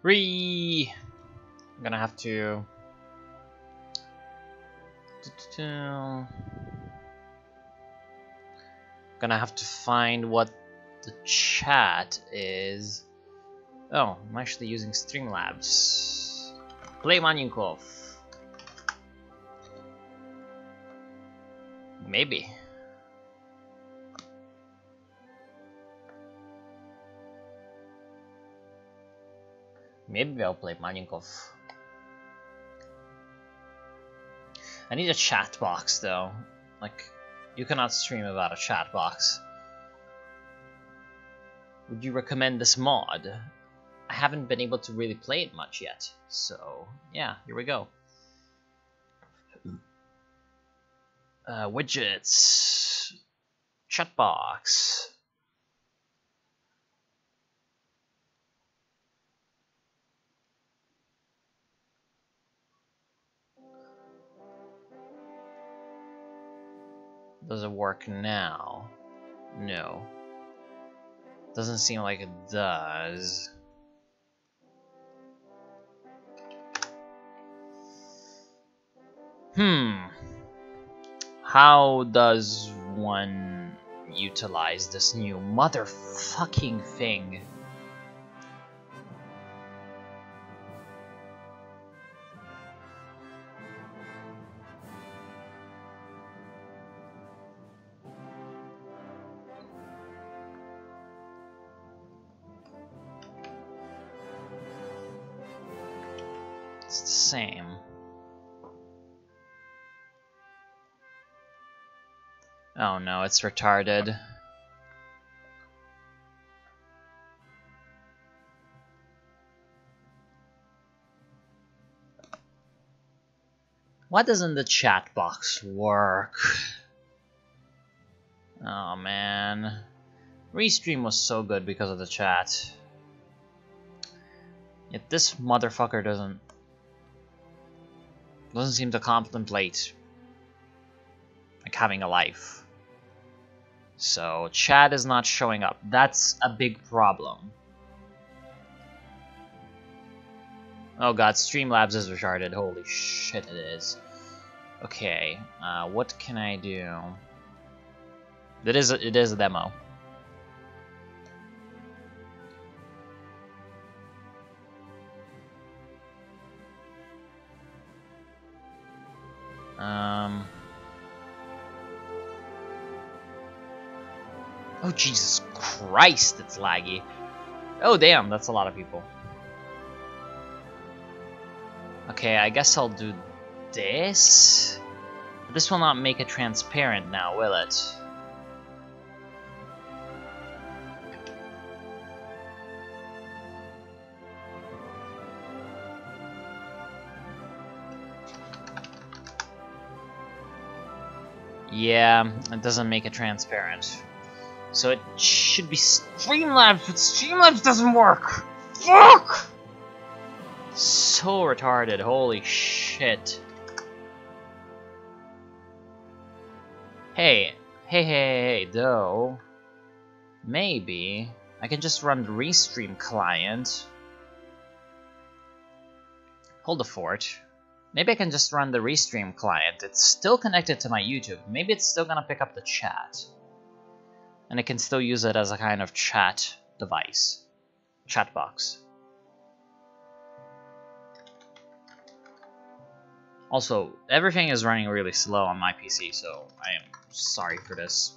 I'm gonna have to... Gonna have to find what the chat is. Oh, I'm actually using Streamlabs. Play Magnitogorsk. Maybe. Maybe I'll play Magnitogorsk. I need a chat box though. Like, you cannot stream without a chat box. Would you recommend this mod? I haven't been able to really play it much yet, so yeah, here we go. Widgets, chat box. Does it work now? No. Doesn't seem like it does. How does one utilize this new motherfucking thing? It's the same. Oh no, it's retarded. Why doesn't the chat box work? Oh man. Restream was so good because of the chat. Yet this motherfucker doesn't seem to contemplate like having a life. So chat is not showing up. That's a big problem. Oh god, Streamlabs is retarded. Holy shit, it is. Okay, what can I do? It is a demo. Oh Jesus Christ, it's laggy. Oh damn, that's a lot of people. Okay, I guess I'll do this. But this will not make it transparent now, will it? Yeah, it doesn't make it transparent. So it should be Streamlabs, but Streamlabs doesn't work! Fuck! So retarded, holy shit. Hey, though. Maybe I can just run the Restream client. Hold the fort. Maybe I can just run the Restream client. It's still connected to my YouTube. Maybe it's still gonna pick up the chat. And I can still use it as a kind of chat device. Chat box. Also, everything is running really slow on my PC, so I am sorry for this.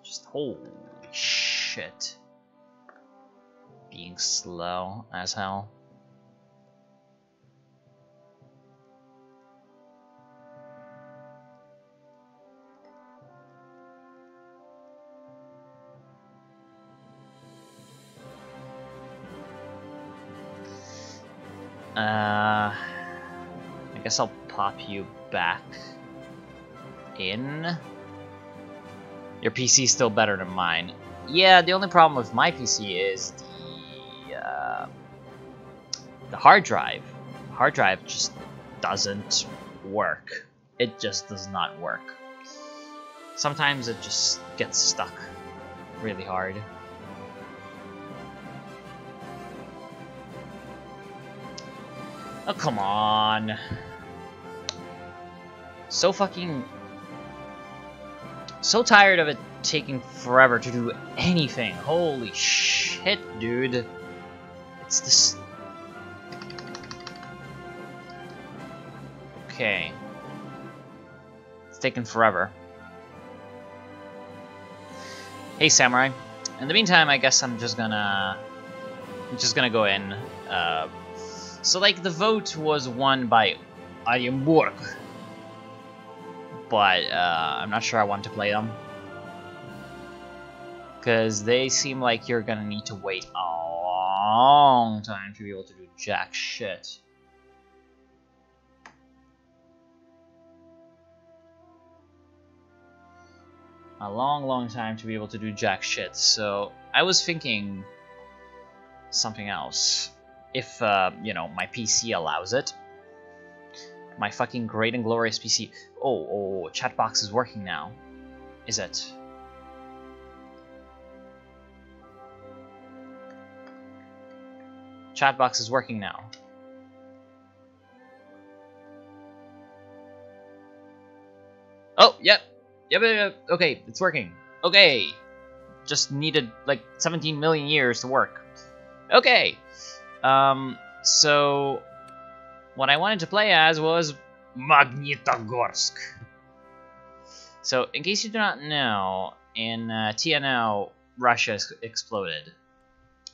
Just holy shit. Being slow as hell. I guess I'll pop you back in. Your PC is still better than mine. Yeah, the only problem with my PC is the hard drive. The hard drive just doesn't work. It just does not work. Sometimes it just gets stuck really hard. Oh, come on. So fucking... So tired of it taking forever to do anything. Holy shit, dude. It's this... Okay. It's taking forever. Hey, Samurai. In the meantime, I guess I'm just gonna go in. So, like, the vote was won by Untitled, but I'm not sure I want to play them, because they seem like you're gonna need to wait a long time to be able to do jack shit. A long time to be able to do jack shit. So I was thinking something else. If, you know, my PC allows it. My fucking great and glorious PC. Oh, chat box is working now. Is it? Chat box is working now. Oh, yep. Yep, okay, it's working. Okay. Just needed, like, 17 million years to work. Okay. So... what I wanted to play as was Magnitogorsk. So, in case you do not know, in TNO, Russia exploded.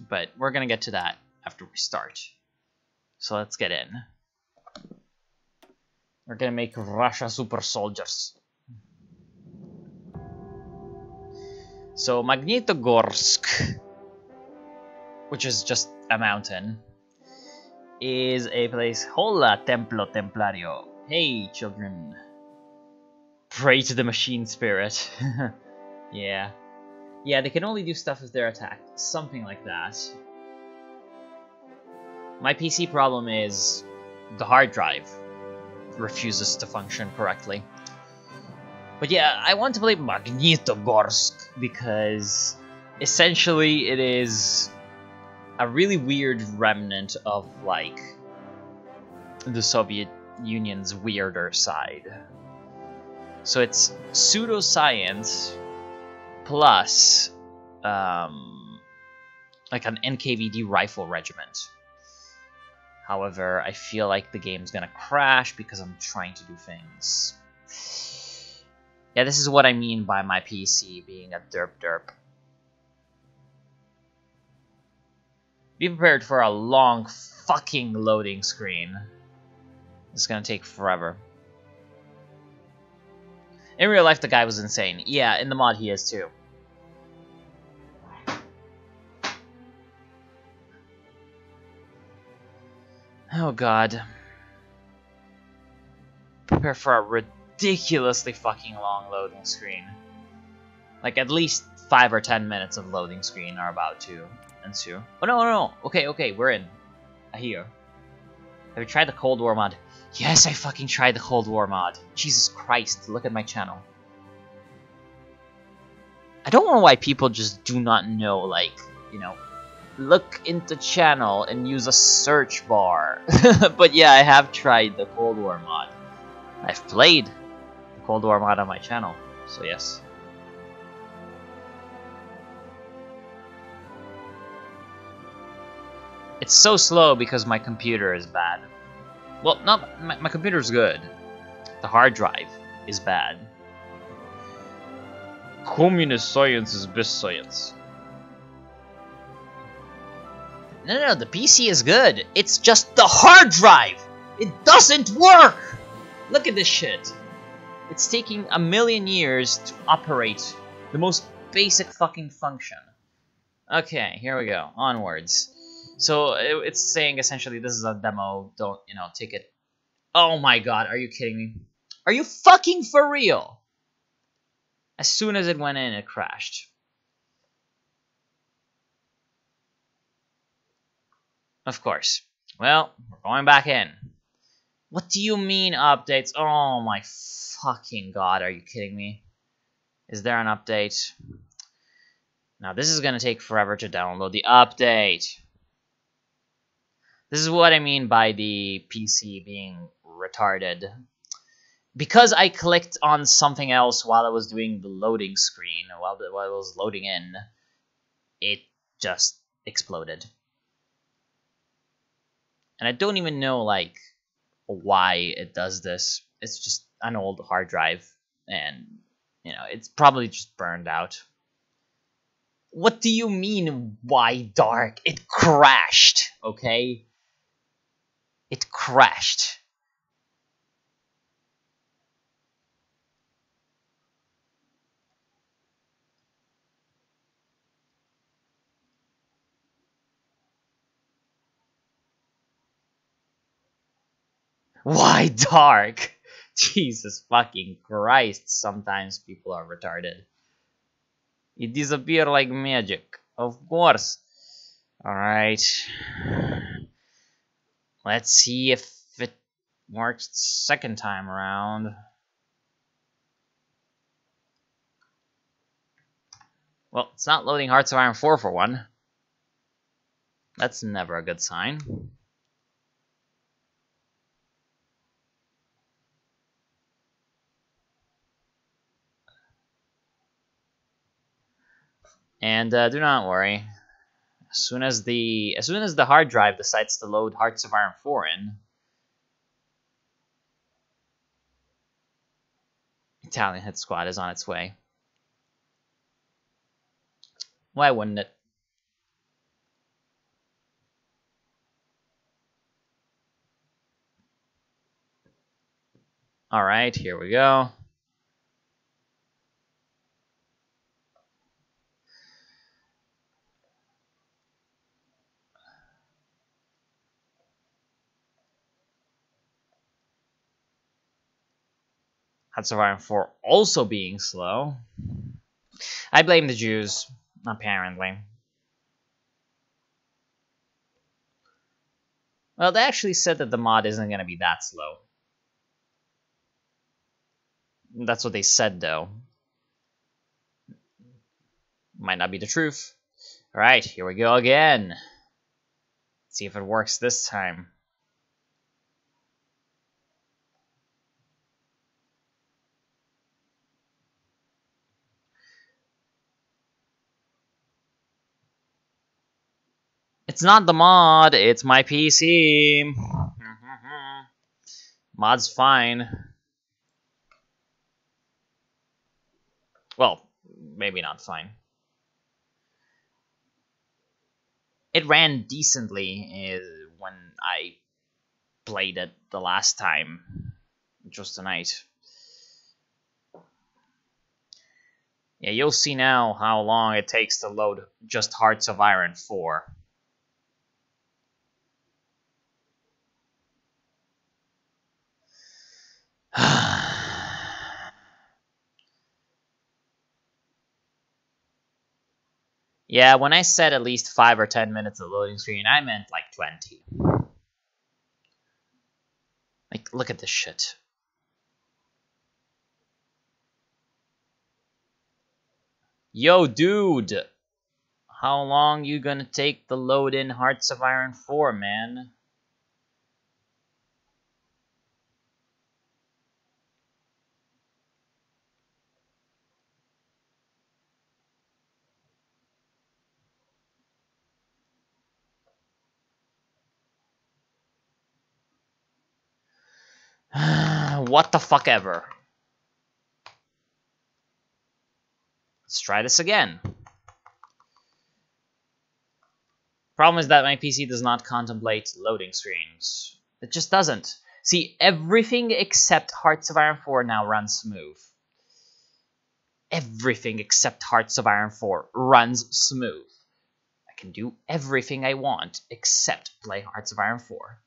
But we're gonna get to that after we start. So let's get in. We're gonna make Russia super soldiers. So, Magnitogorsk, which is just a mountain, is a place. Hola, Templo Templario. Hey, children. Pray to the machine spirit. Yeah. Yeah, they can only do stuff if they're attacked. Something like that. My PC problem is the hard drive refuses to function correctly. But yeah, I want to play Magnitogorsk because essentially it is a really weird remnant of, like, the Soviet Union's weirder side. So it's pseudoscience plus like an NKVD rifle regiment. However, I feel like the game's gonna crash because I'm trying to do things. Yeah, this is what I mean by my PC being a derp. Be prepared for a long fucking loading screen. It's gonna take forever. In real life, the guy was insane. Yeah, in the mod he is too. Oh god. Prepare for a ridiculously fucking long loading screen. Like, at least 5 or 10 minutes of loading screen are about to ensue. Oh no. Okay, we're in. I hear. Have you tried the Cold War mod? Yes, I fucking tried the Cold War mod. Jesus Christ, look at my channel. I don't know why people just do not know, like, you know, look into channel and use a search bar. But yeah, I have tried the Cold War mod. I've played the Cold War mod on my channel, so yes. It's so slow because my computer is bad. Well, not my computer's good. The hard drive is bad. Communist science is best science. No, the PC is good. It's just the hard drive! It doesn't work! Look at this shit. It's taking a million years to operate the most basic fucking function. Okay, here we go. Onwards. So it's saying essentially this is a demo. Don't, you know, take it. Oh my god, are you kidding me? Are you fucking for real? As soon as it went in, it crashed. Of course. Well, we're going back in. What do you mean updates? Oh my fucking god, are you kidding me? Is there an update? Now this is gonna take forever to download the update. This is what I mean by the PC being retarded. Because I clicked on something else while I was doing the loading screen, while it was loading in, it just exploded. And I don't even know, like, why it does this. It's just an old hard drive, and, you know, it's probably just burned out. What do you mean, why dark? It crashed, okay? It crashed. Why dark? Jesus fucking Christ, sometimes people are retarded. You disappear like magic. Of course. Alright. Let's see if it works second time around. Well, it's not loading Hearts of Iron 4 for one. That's never a good sign. And do not worry. As soon as the hard drive decides to load Hearts of Iron 4 in, Italian Hit Squad is on its way. Why wouldn't it? Alright, here we go. Hearts of Iron 4 also being slow. I blame the Jews, apparently. Well, they actually said that the mod isn't going to be that slow. That's what they said, though. Might not be the truth. Alright, here we go again. Let's see if it works this time. It's not the mod, it's my PC. Mod's fine. Well, maybe not fine. It ran decently when I played it the last time, which was tonight. Yeah, you'll see now how long it takes to load just Hearts of Iron 4. Yeah, when I said at least 5 or 10 minutes of loading screen, I meant like 20. Like, look at this shit. Yo, dude! How long you gonna take to load in Hearts of Iron 4, man? What the fuck ever. Let's try this again. Problem is that my PC does not contemplate loading screens. It just doesn't. See, everything except Hearts of Iron 4 now runs smooth. Everything except Hearts of Iron 4 runs smooth. I can do everything I want except play Hearts of Iron 4.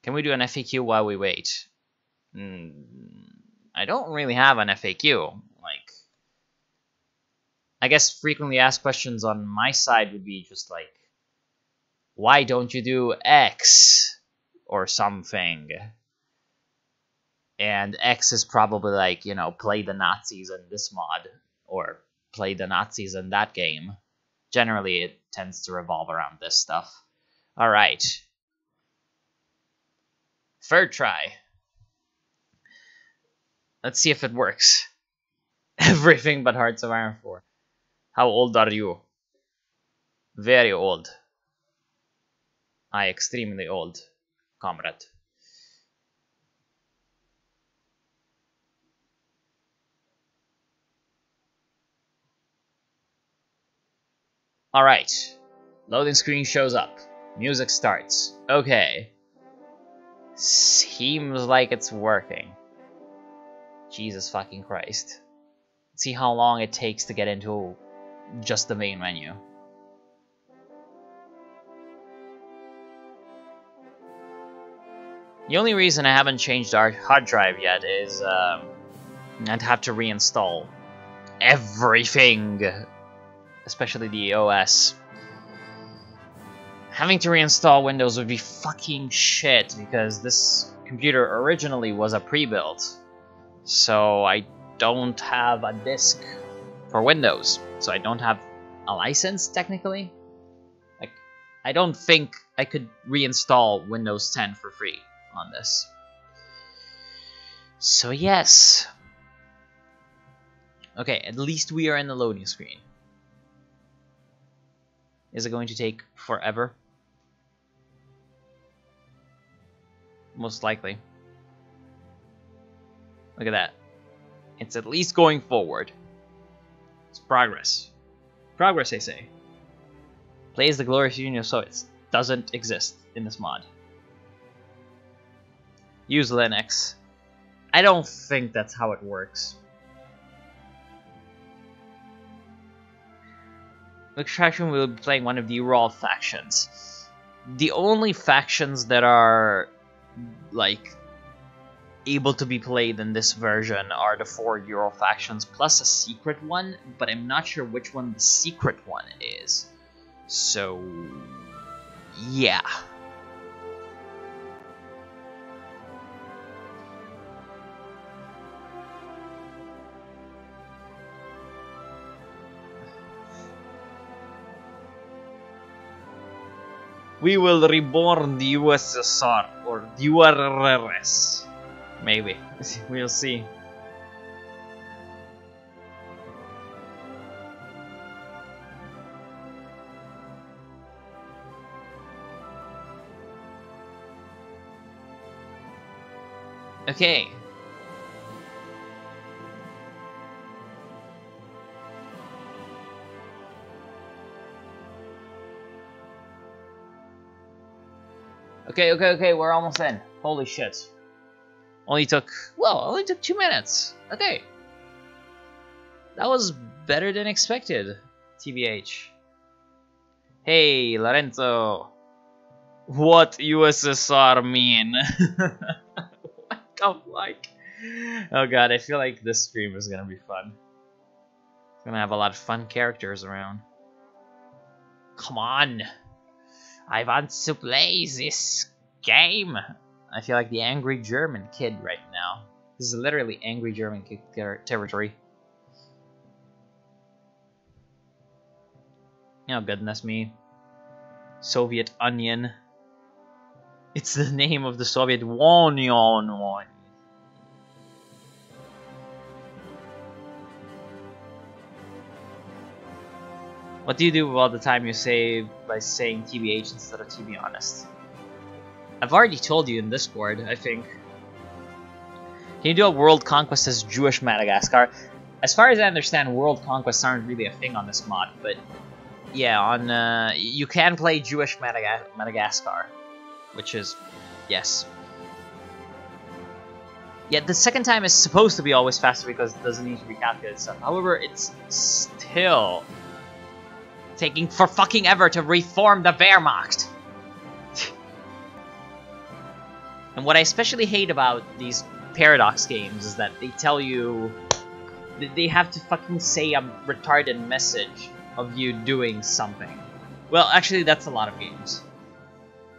Can we do an FAQ while we wait? I don't really have an FAQ. Like, I guess frequently asked questions on my side would be just like, why don't you do X or something? And X is probably like, you know, play the Nazis in this mod or play the Nazis in that game. generally it tends to revolve around this stuff. Alright. Third try. Let's see if it works. Everything but Hearts of Iron 4. How old are you? Very old. Extremely old, comrade. Alright. Loading screen shows up. Music starts. Okay. Seems like it's working. Jesus fucking Christ. Let's see how long it takes to get into just the main menu. The only reason I haven't changed our hard drive yet is I'd have to reinstall everything, especially the OS. Having to reinstall Windows would be fucking shit because this computer originally was a pre-built, so I don't have a disk for Windows, so I don't have a license technically. Like, I don't think I could reinstall Windows 10 for free on this. So yes. Okay, at least we are in the loading screen. Is it going to take forever? Most likely. Look at that. It's at least going forward. It's progress. Progress, I say. Plays the glorious Union of Soviets. Doesn't exist in this mod. Use Linux. I don't think that's how it works. Extraction will be playing one of the Ural factions. The only factions that are like able to be played in this version are the 4 Ural factions plus a secret one, but I'm not sure which one the secret one is. So yeah. We will reborn the USSR, or the URSS. Maybe. We'll see. Okay. Okay, we're almost in. Holy shit. Only took 2 minutes. Okay. That was better than expected, TBH. Hey, Lorenzo. What USSR mean? What the fuck? Oh god, I feel like this stream is gonna be fun. It's gonna have a lot of fun characters around. Come on. I want to play this game. I feel like the angry German kid right now. This is literally angry German kid territory. Oh goodness me. Soviet Onion. It's the name of the Soviet Union. What do you do with all the time you save by saying TBH instead of to be honest? I've already told you in Discord, I think. Can you do a world conquest as Jewish Madagascar? As far as I understand, world conquests aren't really a thing on this mod, but yeah, on you can play Jewish Madagascar, which is yes. Yeah, the second time is supposed to be always faster because it doesn't need to recalculate stuff. However, it's still taking for fucking ever to reform the Wehrmacht. And what I especially hate about these Paradox games is that they tell you that they have to fucking say a retarded message of you doing something. Well, actually, that's a lot of games.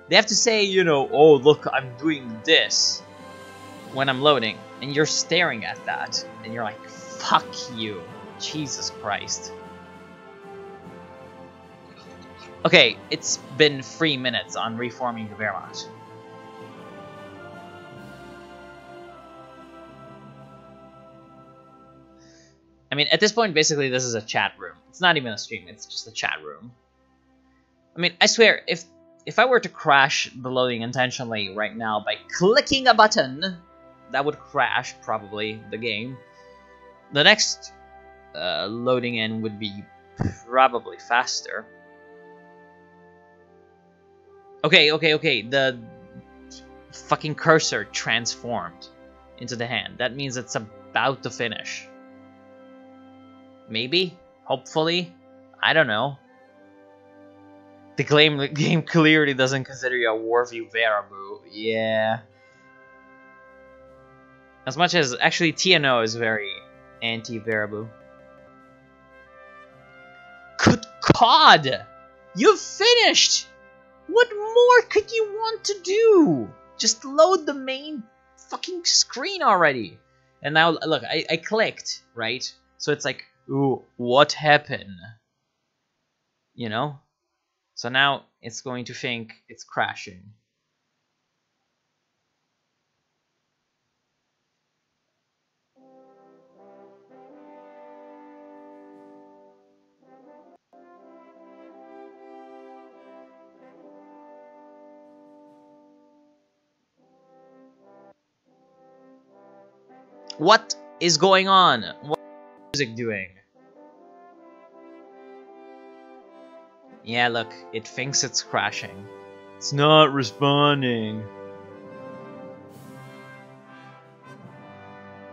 They have to say, you know, oh, look, I'm doing this when I'm loading, and you're staring at that, and you're like, fuck you, Jesus Christ. Okay, it's been 3 minutes on reforming the Wehrmacht. I mean, at this point, basically, this is a chat room. It's not even a stream, it's just a chat room. I mean, I swear, if I were to crash the loading intentionally right now by clicking a button, that would crash, probably, the game. The next loading in would be probably faster. Okay, the fucking cursor transformed into the hand. That means it's about to finish. Maybe? Hopefully? I don't know. The game clearly doesn't consider you a worthy wearable. Yeah. As much as, actually, TNO is very anti-wearable. Good God! You've finished! What more could you want to do? Just load the main fucking screen already. And now, look, I clicked, right? So it's like, ooh, what happened? You know? So now it's going to think it's crashing. What is going on? What is music doing? Yeah, look, it thinks it's crashing. It's not responding.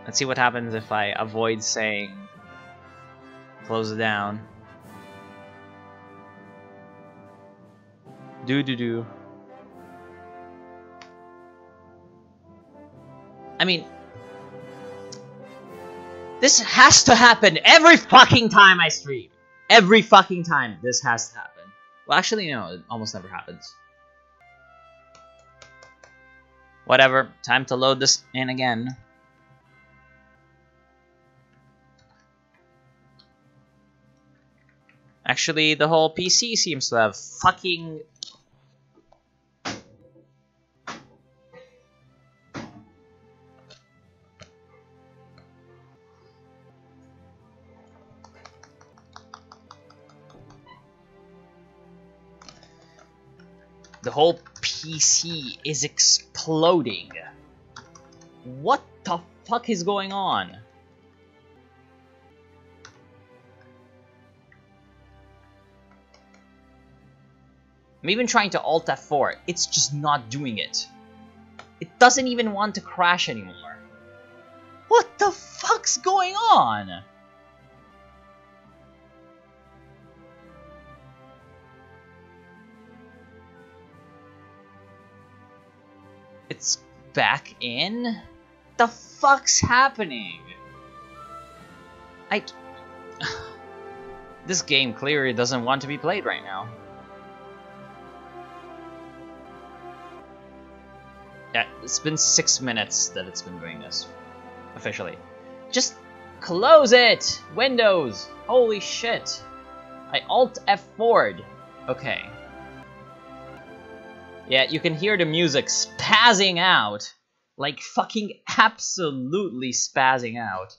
Let's see what happens if I avoid saying close it down. Do. I mean, this has to happen every fucking time I stream. Every fucking time this has to happen. Well, actually, no, it almost never happens. Whatever, time to load this in again. Actually, the whole PC seems to have fucking... The whole PC is exploding. What the fuck is going on? I'm even trying to Alt F4. It's just not doing it. It doesn't even want to crash anymore. What the fuck's going on? It's back in? The fuck's happening? This game clearly doesn't want to be played right now. Yeah, it's been 6 minutes that it's been doing this. Officially. Just close it! Windows! Holy shit! I Alt F4'd. Okay. Yeah, you can hear the music spazzing out. Like fucking absolutely spazzing out.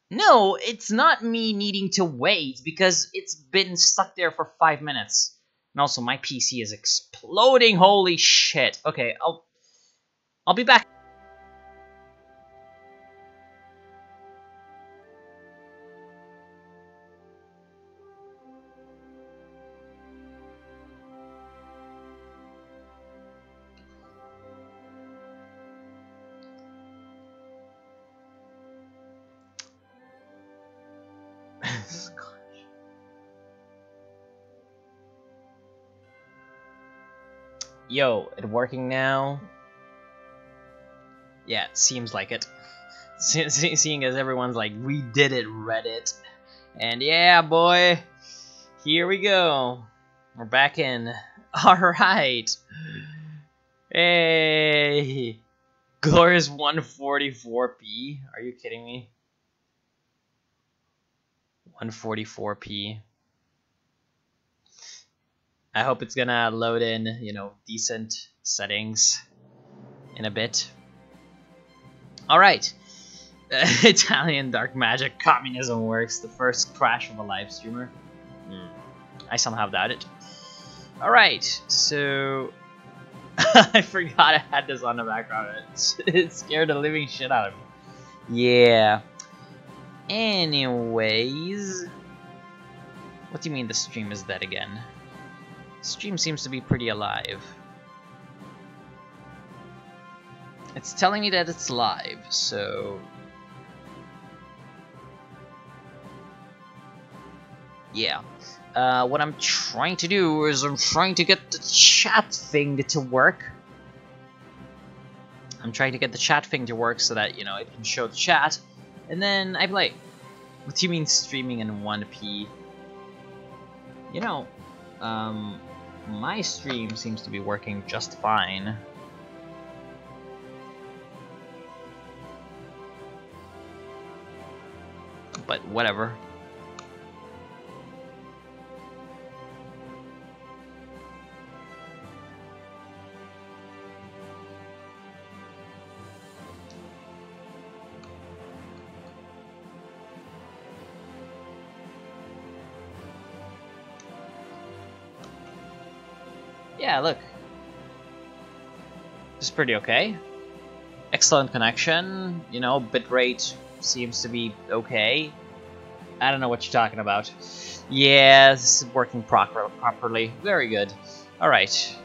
No, it's not me needing to wait because it's been stuck there for 5 minutes. And also my PC is exploding, holy shit. Okay, I'll be back. Yo, it working now? Yeah, it seems like it. Seeing as everyone's like, we did it, Reddit. And yeah, boy, here we go. We're back in. Alright. Hey. Glorious 144p? Are you kidding me? 144p. I hope it's gonna load in, you know, decent settings in a bit. Alright. Italian dark magic communism works. The first crash of a live streamer. I somehow doubt it. Alright, so... I forgot I had this on the background. It scared the living shit out of me. Yeah. Anyways... What do you mean the stream is dead again? The stream seems to be pretty alive. It's telling me that it's live, so... Yeah. What I'm trying to do is I'm trying to get the chat thing to work. I'm trying to get the chat thing to work so that, you know, it can show the chat. And then I play. What do you mean streaming in 1p? You know, my stream seems to be working just fine. But whatever. Yeah, look. This is pretty okay. Excellent connection, you know, bitrate seems to be okay. I don't know what you're talking about. Yeah, this is working properly. Very good. Alright.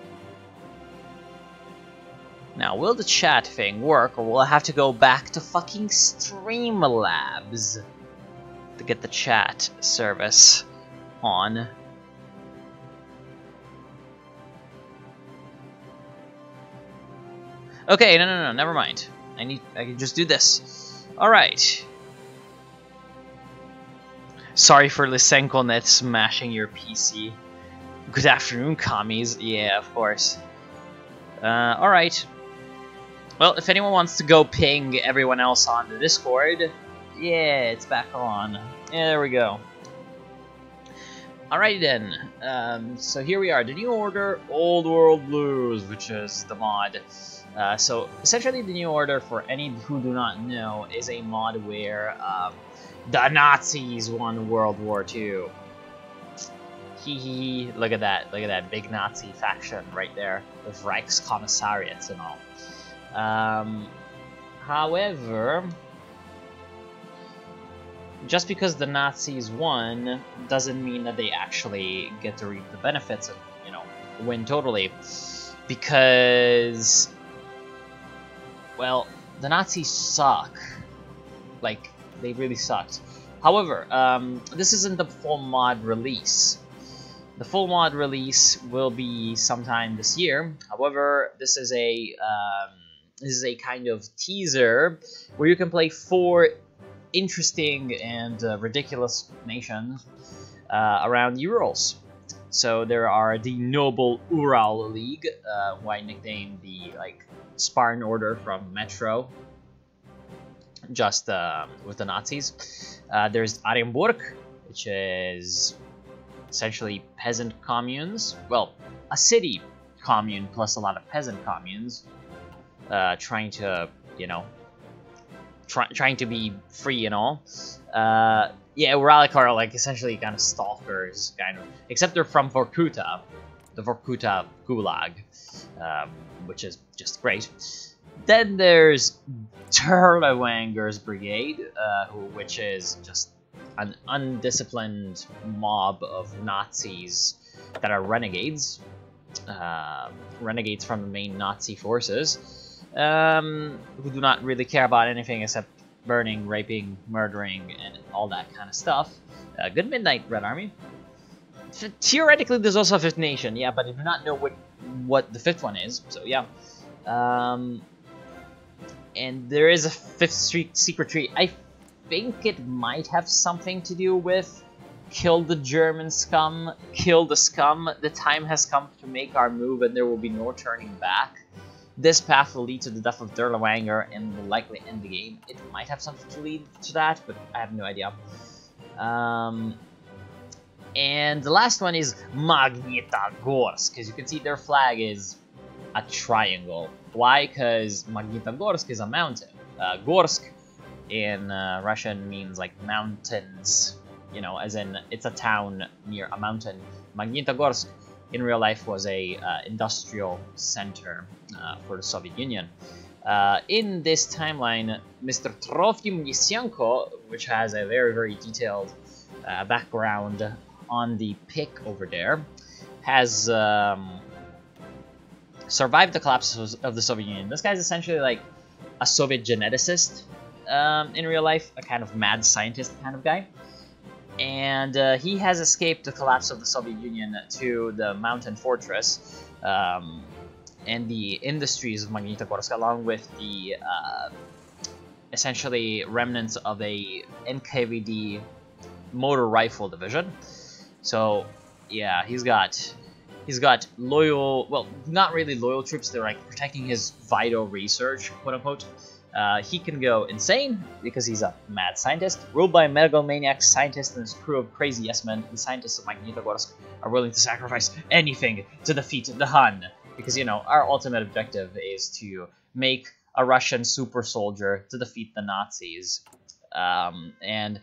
Now, will the chat thing work, or will I have to go back to fucking Streamlabs to get the chat service on? Okay, no, never mind. I can just do this. Alright. Sorry for LYSENKO net smashing your PC. Good afternoon, commies. Yeah, of course. Alright. Well, if anyone wants to go ping everyone else on the Discord, yeah, it's back on. Yeah, there we go. Alrighty then. So here we are. The New Order, Old World Blues, which is the mod. So essentially the New Order, for any who do not know, is a mod where the Nazis won World War II. Hee, look at that big Nazi faction right there with Reichskommissariats and all. However, just because the Nazis won doesn't mean that they actually get to reap the benefits and, you know, win totally, because, well, the Nazis suck. Like, they really sucked. However, this isn't the full mod release. The full mod release will be sometime this year. However, this is a kind of teaser where you can play 4 interesting and ridiculous nations around the Urals. So there are the Noble Ural League, who I nicknamed the Spartan Order from Metro, just with the Nazis. There's Arenburg, which is essentially peasant communes. Well, a city commune plus a lot of peasant communes, trying to, you know, trying to be free and all. Yeah, Uralic are like essentially kind of stalkers, kind of, except they're from Vorkuta, the Vorkuta Gulag, which is just great. Then there's Turlewanger's Brigade, which is just an undisciplined mob of Nazis that are renegades. Renegades from the main Nazi forces, who do not really care about anything except burning, raping, murdering, and all that kind of stuff. Good Midnight Red Army. Theoretically, there's also a 5th nation, yeah, but I do not know what the 5th one is, so yeah. And there is a 5th secret tree. I think it might have something to do with kill the German scum, kill the scum. The time has come to make our move and there will be no turning back. This path will lead to the death of Durlewanger and will likely end the game. It might have something to lead to that, but I have no idea. And the last one is Magnitogorsk. As you can see, their flag is a triangle. Why? Because Magnitogorsk is a mountain. Gorsk in Russian means like mountains, you know, as in it's a town near a mountain. Magnitogorsk in real life was a industrial center for the Soviet Union. In this timeline, Mr. Trofim LYSENKO, which has a very, very detailed background on the pic over there, has survived the collapse of the Soviet Union. This guy's essentially like a Soviet geneticist in real life, a kind of mad scientist kind of guy. And he has escaped the collapse of the Soviet Union to the mountain fortress and the industries of Magnitogorsk, along with the essentially remnants of a NKVD motor rifle division. So yeah, he's got loyal, well, not really loyal troops. They're like protecting his vital research, quote unquote. He can go insane because he's a mad scientist. Ruled by a megalomaniac scientist and his crew of crazy yes-men, the scientists of Magnitogorsk are willing to sacrifice anything to defeat the Hun. Because, you know, our ultimate objective is to make a Russian super soldier to defeat the Nazis. And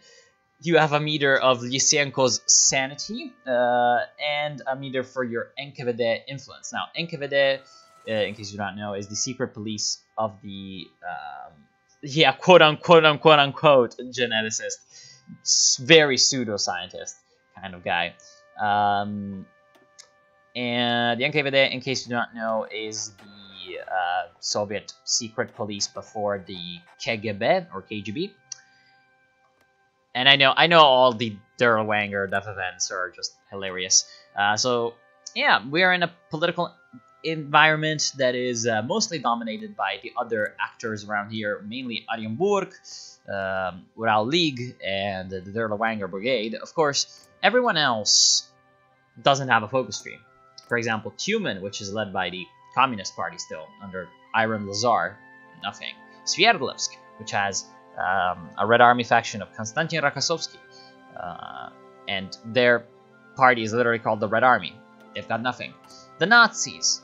you have a meter of LYSENKO's sanity and a meter for your NKVD influence. Now, NKVD, in case you don't know, is the secret police of the, yeah, quote-unquote, geneticist. Very pseudo-scientist kind of guy. And the NKVD, in case you don't know, is the Soviet secret police before the KGB, or KGB. And I know all the Derwanger death events are just hilarious. So, yeah, we are in a political environment that is mostly dominated by the other actors around here, mainly Oranienburg, Ural League, and the Derwanger Brigade. Of course, everyone else doesn't have a focus stream. For example, Tumen, which is led by the Communist Party still, under Iron Lazar, nothing. Sverdlovsk, which has a Red Army faction of Konstantin Rakosovsky, and their party is literally called the Red Army. They've got nothing. The Nazis,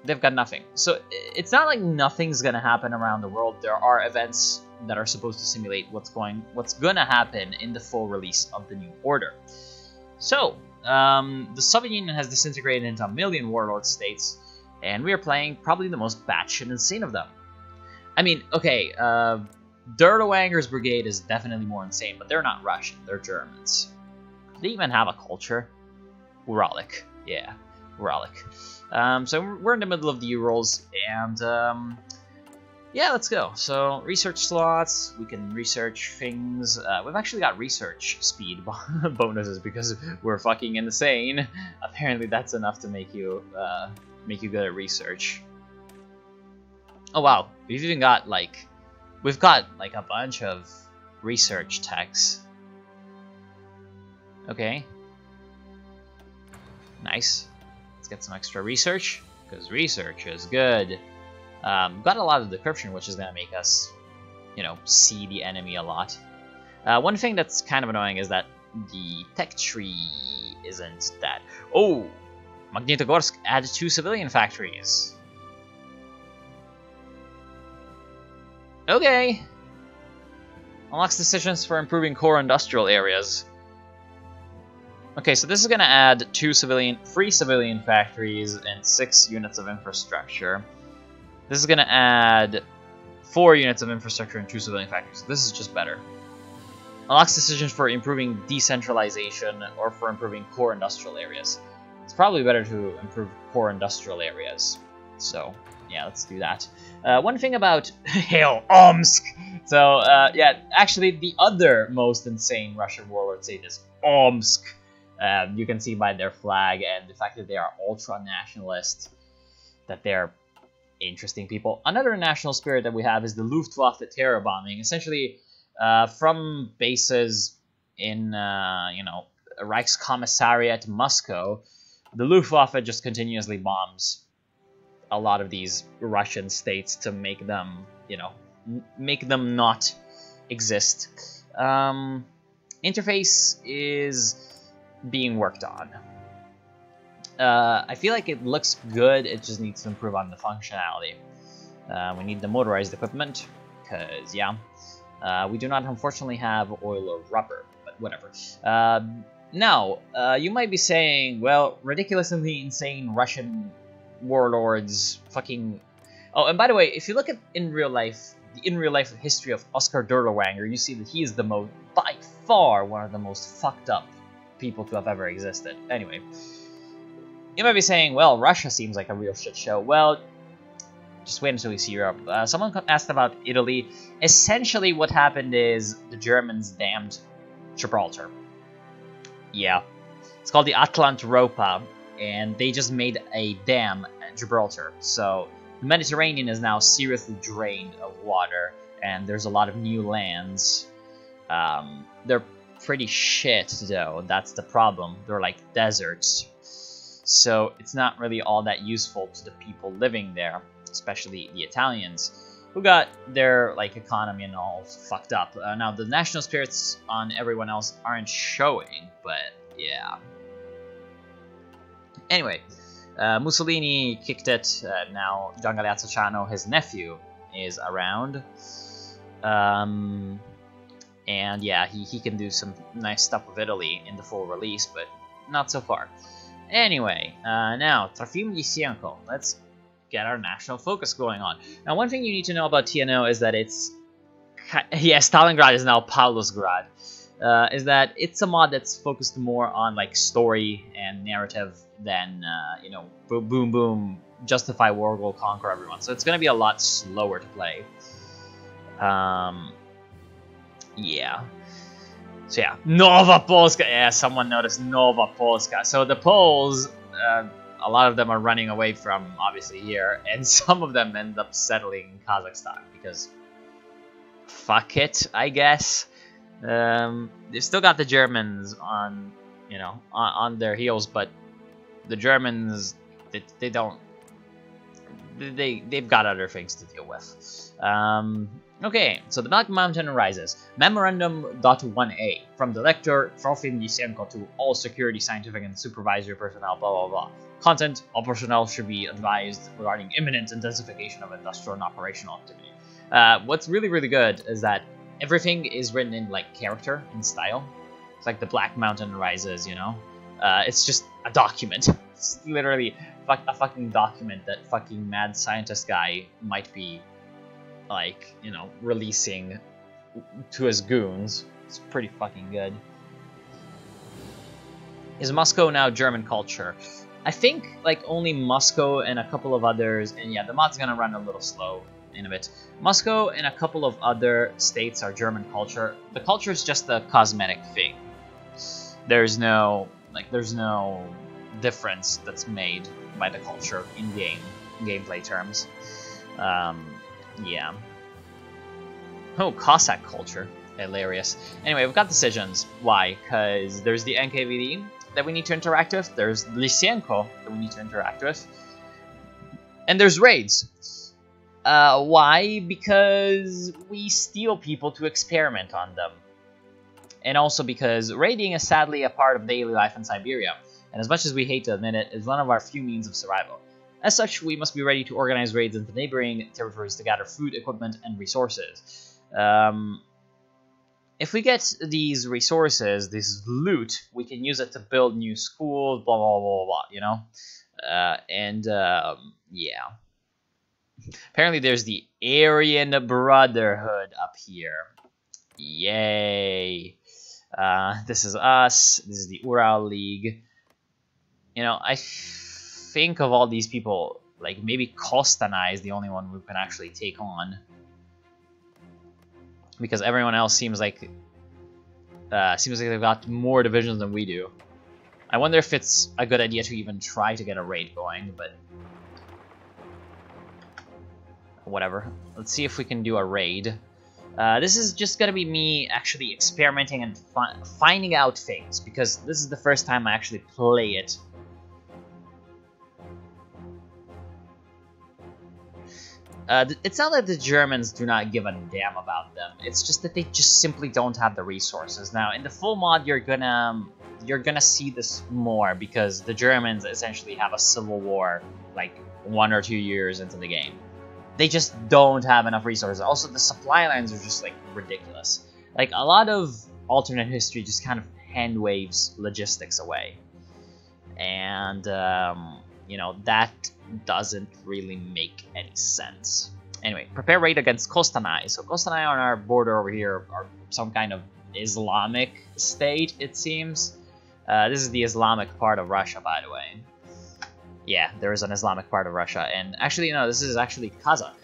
they've got nothing. So it's not like nothing's gonna happen around the world. There are events that are supposed to simulate what's gonna happen in the full release of the New Order. So the Soviet Union has disintegrated into a million warlord states, and we are playing probably the most batshit insane of them. I mean, okay, Derwager's brigade is definitely more insane, but they're not Russian, they're Germans. They even have a culture. Uralic, yeah, Uralic. So we're in the middle of the Urals, and yeah, let's go. So research slots, we can research things. We've actually got research speed bonuses because we're fucking insane. Apparently that's enough to make you good at research. Oh wow, we've even got like, we've got like a bunch of research techs. Okay. Nice. Let's get some extra research, because research is good. Got a lot of decryption, which is going to make us, you know, see the enemy a lot. One thing that's kind of annoying is that the tech tree isn't that. Oh! Magnitogorsk added 2 civilian factories. Okay. Unlocks decisions for improving core industrial areas. Okay, so this is going to add 3 civilian factories and 6 units of infrastructure. This is going to add 4 units of infrastructure and 2 civilian factories. This is just better. Unlocks decisions for improving decentralization or for improving core industrial areas. It's probably better to improve core industrial areas. So, yeah, let's do that. One thing about Hail Omsk! So, yeah, actually the other most insane Russian warlord state is Omsk. You can see by their flag and the fact that they are ultra-nationalist, that they're interesting people. Another national spirit that we have is the Luftwaffe terror bombing. Essentially, from bases in, you know, Reichskommissariat Moscow, the Luftwaffe just continuously bombs a lot of these Russian states to make them, you know, make them not exist. Interface is being worked on. I feel like it looks good, it just needs to improve on the functionality. We need the motorized equipment, because, yeah, we do not unfortunately have oil or rubber, but whatever. Now, you might be saying, well, ridiculously insane Russian warlords fucking... Oh, and by the way, if you look at the in real life history of Oscar Derlewanger, you see that he is the most, by far, one of the most fucked up people to have ever existed. Anyway, you might be saying, well, Russia seems like a real shit show. Well, just wait until you see Europe. Someone asked about Italy. Essentially, what happened is the Germans damned Gibraltar. Yeah. It's called the Atlantropa, and they just made a dam at Gibraltar. So the Mediterranean is now seriously drained of water, and there's a lot of new lands. They're pretty shit, though. That's the problem. They're like deserts. So it's not really all that useful to the people living there, especially the Italians, who got their like economy and all fucked up. Now the national spirits on everyone else aren't showing, but yeah. Anyway, Mussolini kicked it. Now Gian Galeazzo Ciano, his nephew, is around. And yeah, he can do some nice stuff with Italy in the full release, but not so far. Anyway, now, Trofim LYSENKO. Let's get our national focus going on. Now, one thing you need to know about TNO is that it's... Yeah, Stalingrad is now Paulusgrad. Is that it's a mod that's focused more on, like, story and narrative than, you know, boom, boom, boom, justify war, goal, conquer everyone. So it's going to be a lot slower to play. Yeah. So yeah, Nova Polska. Yeah, someone noticed Nova Polska. So the Poles, a lot of them are running away from, obviously, here, and some of them end up settling in Kazakhstan because fuck it, I guess. They've still got the Germans on, you know, on their heels, but the Germans, they've got other things to deal with. Okay, so the Black Mountain rises. Memorandum.1a from the lector Trofim LYSENKO to all security, scientific, and supervisory personnel, blah blah blah. Content: all personnel should be advised regarding imminent intensification of industrial and operational activity. What's really good is that everything is written in like character and style. It's like the Black Mountain rises, you know. It's just a document. It's literally a fucking document that fucking mad scientist guy might be, like, you know, releasing to his goons. It's pretty fucking good. Is Moscow now German culture? I think, like, only Moscow and a couple of others, and yeah, the mod's gonna run a little slow in a bit. Moscow and a couple of other states are German culture. The culture is just a cosmetic thing. There's no difference that's made by the culture in gameplay terms. Yeah. Oh, Cossack culture. Hilarious. Anyway, we've got decisions. Why? Because there's the NKVD that we need to interact with. There's LYSENKO that we need to interact with. And there's raids. Why? Because we steal people to experiment on them. And also because raiding is sadly a part of daily life in Siberia. And as much as we hate to admit it, it's one of our few means of survival. As such, we must be ready to organize raids into neighboring territories to gather food, equipment, and resources. If we get these resources, this loot, we can use it to build new schools, blah, blah, blah, blah, you know? Yeah. Apparently there's the Aryan Brotherhood up here. Yay. This is us. This is the Ural League. You know, I think of all these people, like, maybe Kostana is the only one we can actually take on. Because everyone else seems like they've got more divisions than we do. I wonder if it's a good idea to even try to get a raid going, but whatever. Let's see if we can do a raid. This is just gonna be me actually experimenting and finding out things, because this is the first time I actually play it. It's not that the Germans do not give a damn about them. It's just that they just simply don't have the resources. Now, in the full mod, you're gonna you're gonna see this more because the Germans essentially have a civil war like 1 or 2 years into the game. They just don't have enough resources. Also, the supply lines are just like ridiculous. Like a lot of alternate history just kind of hand waves logistics away, and you know, that doesn't really make any sense. Anyway, prepare raid against Kostanai. So Kostanai on our border over here are some kind of Islamic state, it seems. This is the Islamic part of Russia, by the way. Yeah, there is an Islamic part of Russia, and actually, no, this is actually Kazakh.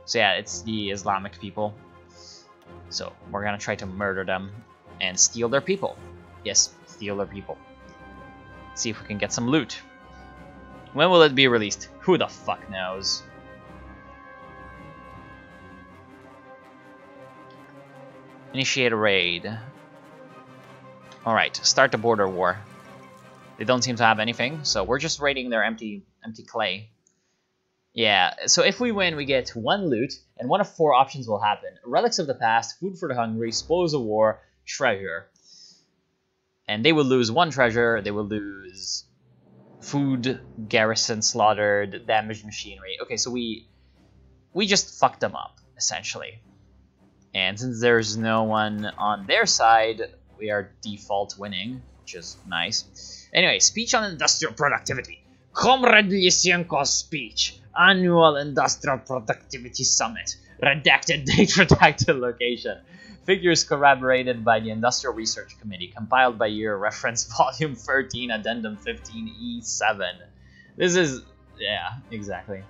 So yeah, it's the Islamic people. So we're gonna try to murder them and steal their people. Yes, steal their people. See if we can get some loot. When will it be released? Who the fuck knows? Initiate a raid. Alright, start the border war. They don't seem to have anything, so we're just raiding their empty clay. Yeah, so if we win, we get 1 loot, and one of 4 options will happen. Relics of the past, food for the hungry, spoils of war, treasure. And they will lose 1 treasure, they will lose food, garrison slaughtered, damaged machinery. Okay, so we just fucked them up, essentially. And since there's no one on their side, we are default winning, which is nice. Anyway, speech on industrial productivity. Comrade LYSENKO's speech. Annual Industrial Productivity Summit. Redacted date, redacted location. Figures corroborated by the Industrial Research Committee. Compiled by year, reference volume 13, addendum 15E7. This is... yeah, exactly.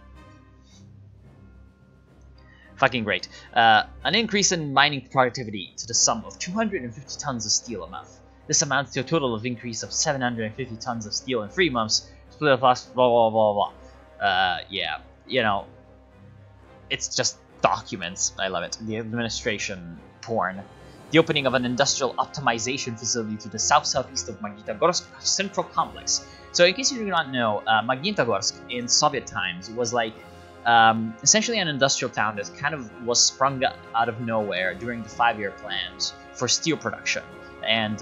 Fucking great. An increase in mining productivity to the sum of 250 tons of steel a month. This amounts to a total of increase of 750 tons of steel in 3 months. Split across blah blah blah blah. Yeah, you know, it's just documents. I love it. The administration porn. The opening of an industrial optimization facility to the south-southeast of Magnitogorsk Central Complex. So in case you do not know, Magnitogorsk in Soviet times was like essentially an industrial town that kind of was sprung out of nowhere during the 5-year plans for steel production and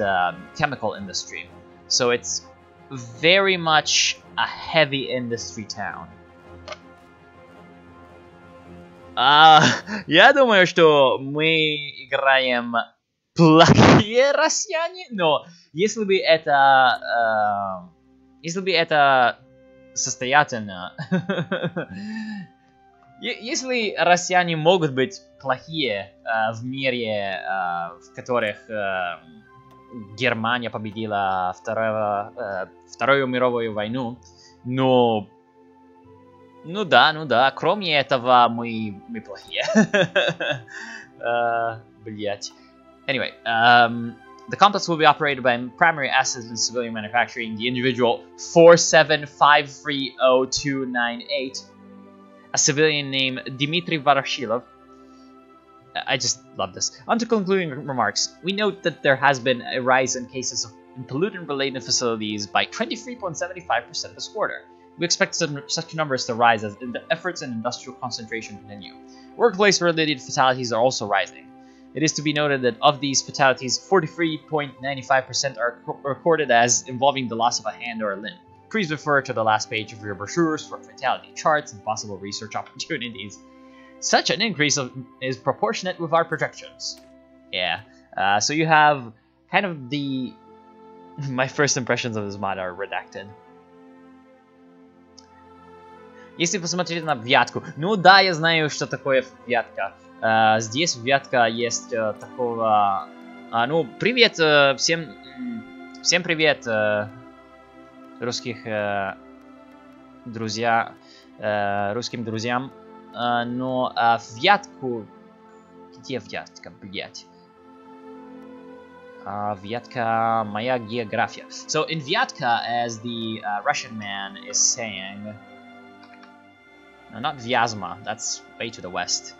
chemical industry. So it's very much a heavy industry town. Я думаю, что мы играем плохие россияне, но если бы это состоятельно, если россияне могут быть плохие в мире, в которых Германия победила Вторую мировую войну, но ну да, кроме этого мы плохие. Блять. Anyway, the complex will be operated by primary assets in civilian manufacturing, the individual 4753028, a civilian named Dmitry Voroshilov. I just love this. On to concluding remarks, we note that there has been a rise in cases of pollutant-related facilities by 23.75% this quarter. We expect such numbers to rise as the efforts in industrial concentration continue. Workplace-related fatalities are also rising. It is to be noted that of these fatalities, 43.95% are recorded as involving the loss of a hand or a limb. Please refer to the last page of your brochures for fatality charts and possible research opportunities. Such an increase is proportionate with our projections. Yeah, so you have kind of the... My first impressions of this mod are redacted. Если посмотреть на Вятку, ну да, я знаю, что такое Вятка. Здесь Вятка есть такого... ну, привет всем привет, русских русским друзьям. Но Вятку... Где Вятка, блять? Vyatka, моя география. So in Vyatka, as the Russian man is saying... No, not Vyazma, that's way to the west.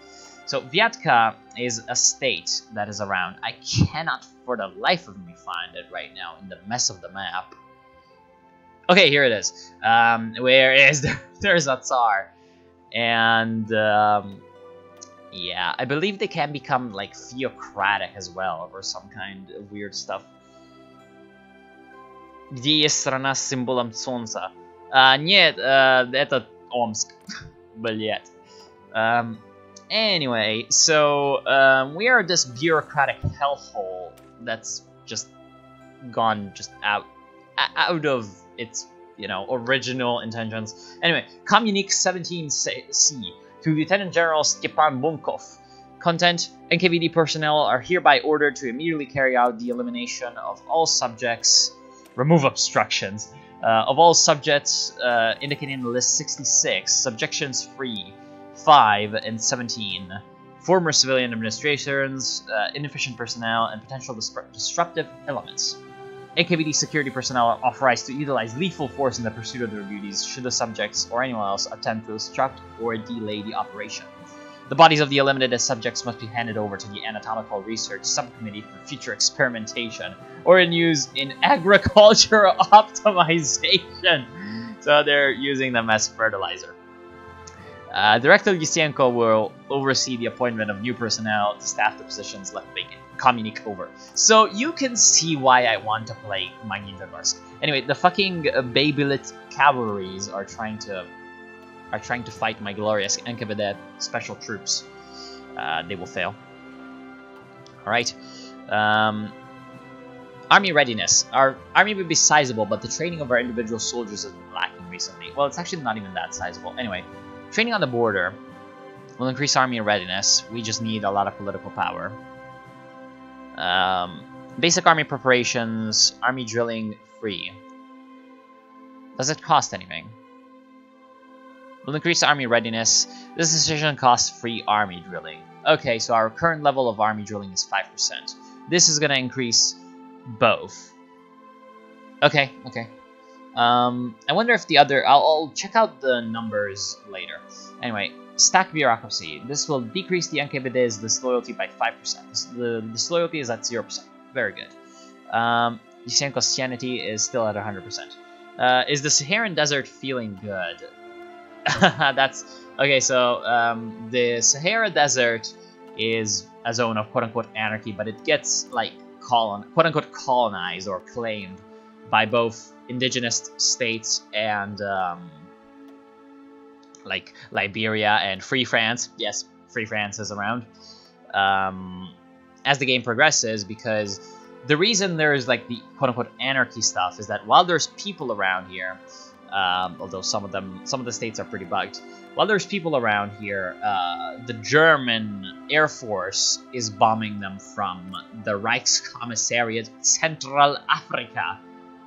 So Vyatka is a state that is around. I cannot for the life of me find it right now in the mess of the map. Okay, here it is. Where is there's a Tsar. And yeah, I believe they can become like theocratic as well, or some kind of weird stuff. Где есть страна с символом солнца? Нет, это Омск. Блять. Anyway, so we are this bureaucratic hellhole that's just gone out of its, you know, original intentions. Anyway, Communique 17C to Lieutenant General Stepan Bunkov. Content: NKVD personnel are hereby ordered to immediately carry out the elimination of all subjects, remove obstructions, of all subjects indicated in list 66, subjections free, 5 and 17, former civilian administrations, inefficient personnel, and potential disruptive elements. NKVD security personnel are authorized to utilize lethal force in the pursuit of their duties should the subjects or anyone else attempt to obstruct or delay the operation. The bodies of the eliminated subjects must be handed over to the Anatomical Research Subcommittee for future experimentation or in use in agriculture optimization. So they're using them as fertilizer. Director LYSENKO will oversee the appointment of new personnel to staff the positions left vacant. Communique over. So you can see why I want to play Magnitogorsk. Anyway, the fucking babylit cavalries are trying to fight my glorious NKVD special troops. They will fail. Alright. Army readiness. Our army would be sizable, but the training of our individual soldiers has been lacking recently. Well, it's actually not even that sizable. Anyway, training on the border will increase army readiness. We just need a lot of political power. Basic army preparations, army drilling free. Does it cost anything? Will increase army readiness. This decision costs free army drilling. Okay, so our current level of army drilling is 5%. This is gonna increase both. Okay, okay. I wonder if the other... I'll check out the numbers later. Anyway, stack bureaucracy. This will decrease the NKVD's disloyalty by 5%. The disloyalty is at 0%. Very good. LYSENKO's sanity is still at 100%. Is the Saharan Desert feeling good? That's... Okay, so the Sahara Desert is a zone of quote-unquote anarchy, but it gets, like, quote-unquote colonized or claimed by both indigenous states and like Liberia and Free France. Yes, Free France is around as the game progresses, because the reason there's like the quote-unquote anarchy stuff is that while there's people around here, although some of the states are pretty bugged, while there's people around here, the German Air Force is bombing them from the Reichskommissariat Central Africa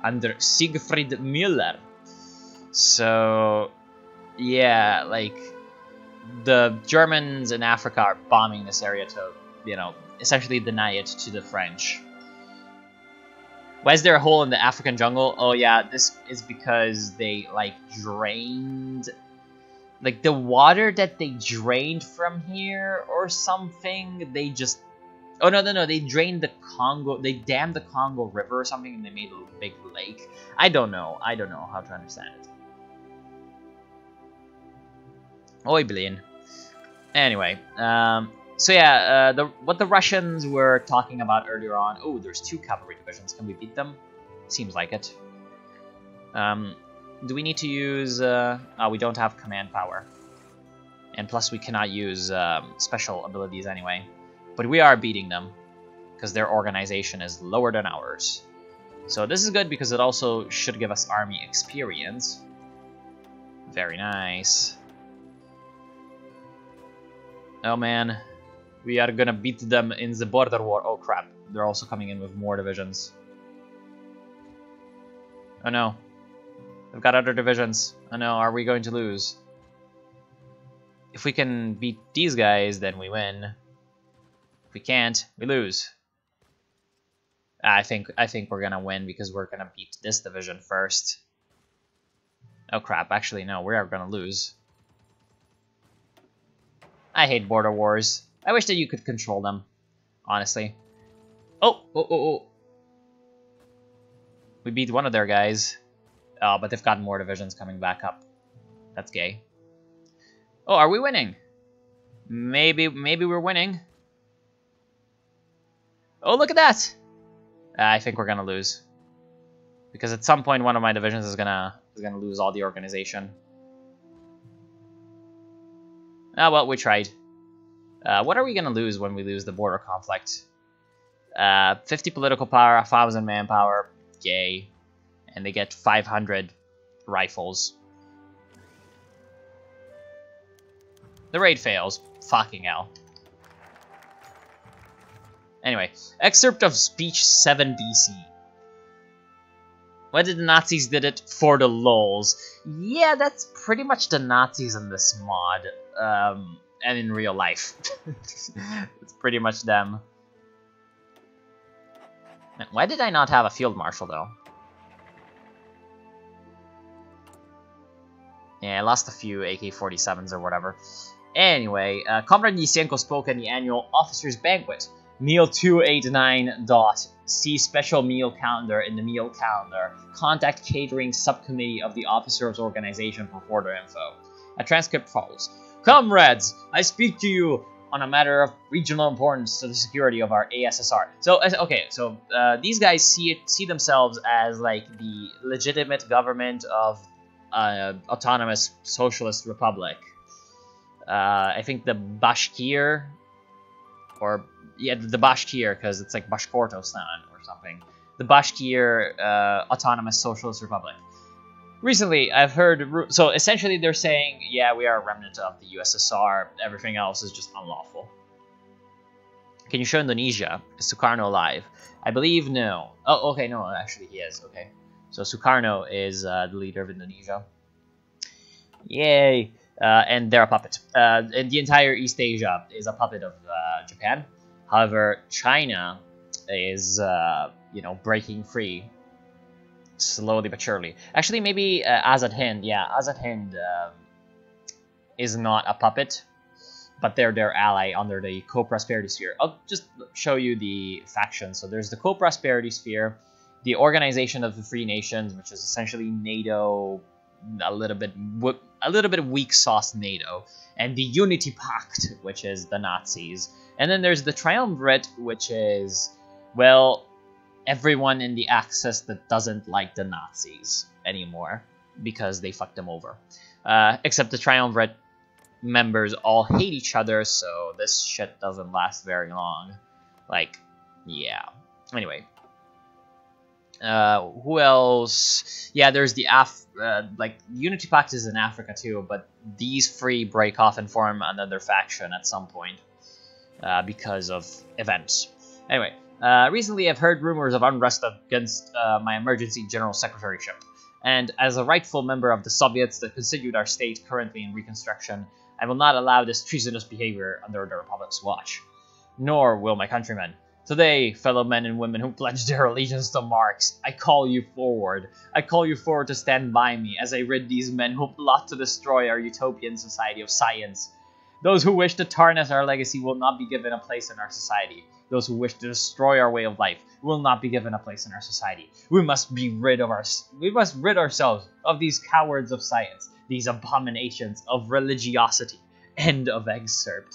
under Siegfried Müller. So, yeah, like, the Germans in Africa are bombing this area to, you know, essentially deny it to the French. Why is there a hole in the African jungle? Oh yeah, this is because they, like, drained... Like, the water that they drained from here or something, they just... Oh, no, they drained the Congo... They dammed the Congo River or something, and they made a big lake. I don't know how to understand it. Oy blin. Anyway, so yeah, what the Russians were talking about earlier on... Oh, there's 2 cavalry divisions. Can we beat them? Seems like it. Do we need to use... Oh, we don't have command power. And plus we cannot use special abilities anyway. But we are beating them, because their organization is lower than ours. So this is good, because it also should give us army experience. Very nice. Oh man, we are gonna beat them in the border war. Oh crap, they're also coming in with more divisions. Oh no, they've got other divisions. Oh no, are we going to lose? If we can beat these guys, then we win. If we can't, we lose. I think we're gonna win, because we're gonna beat this division first. Oh crap, actually no, we are gonna lose. I hate border wars. I wish that you could control them, honestly. Oh. We beat one of their guys. Oh, but they've got more divisions coming back up. That's gay. Oh, are we winning? Maybe we're winning. Oh, look at that! I think we're gonna lose. Because at some point one of my divisions is gonna lose all the organization. Ah, well, we tried. What are we gonna lose when we lose the border conflict? 50 political power, 1,000 manpower, yay. And they get 500 rifles. The raid fails. Fucking hell. Anyway, excerpt of speech 7 BC. Why did the Nazis did it? For the lols. Yeah, that's pretty much the Nazis in this mod. And in real life. It's pretty much them. Why did I not have a field marshal, though? Yeah, I lost a few AK-47s or whatever. Anyway, Comrade LYSENKO spoke at the annual Officers' Banquet. Meal 289. See special meal calendar in the meal calendar. Contact catering subcommittee of the Officers' Organization for further info. A transcript follows. Comrades, I speak to you on a matter of regional importance to the security of our ASSR. So, okay, so these guys see themselves as like the legitimate government of autonomous socialist republic. I think the Bashkir, or yeah, the Bashkir, because it's like Bashkortostan or something. The Bashkir autonomous socialist republic. Recently, I've heard... So, essentially, they're saying, yeah, we are a remnant of the USSR. Everything else is just unlawful. Can you show Indonesia? Is Sukarno alive? I believe no. Oh, okay, no, actually, he is. Okay. So, Sukarno is the leader of Indonesia. Yay! And they're a puppet. And the entire East Asia is a puppet of Japan. However, China is, you know, breaking free. Slowly but surely. Actually, maybe Azad Hind. Yeah, Azad Hind is not a puppet, but they're their ally under the Co-Prosperity Sphere. I'll just show you the factions. So there's the Co-Prosperity Sphere, the Organization of the Free Nations, which is essentially NATO, a little bit weak sauce NATO, and the Unity Pact, which is the Nazis. And then there's the Triumvirate, which is, well, everyone in the Axis that doesn't like the Nazis anymore because they fucked them over. Except the Triumvirate members all hate each other, so this shit doesn't last very long. Like, yeah. Anyway. Who else? Yeah, there's the like, Unity Pact is in Africa too, but these three break off and form another faction at some point because of events. Anyway. Recently, I've heard rumors of unrest against my emergency general secretaryship, and as a rightful member of the Soviets that constitute our state currently in reconstruction, I will not allow this treasonous behavior under the Republic's watch. Nor will my countrymen. Today, fellow men and women who pledge their allegiance to Marx, I call you forward. I call you forward to stand by me as I rid these men who plot to destroy our utopian society of science. Those who wish to tarnish our legacy will not be given a place in our society. Those who wish to destroy our way of life will not be given a place in our society. We must rid ourselves of these cowards of science, these abominations of religiosity. End of excerpt.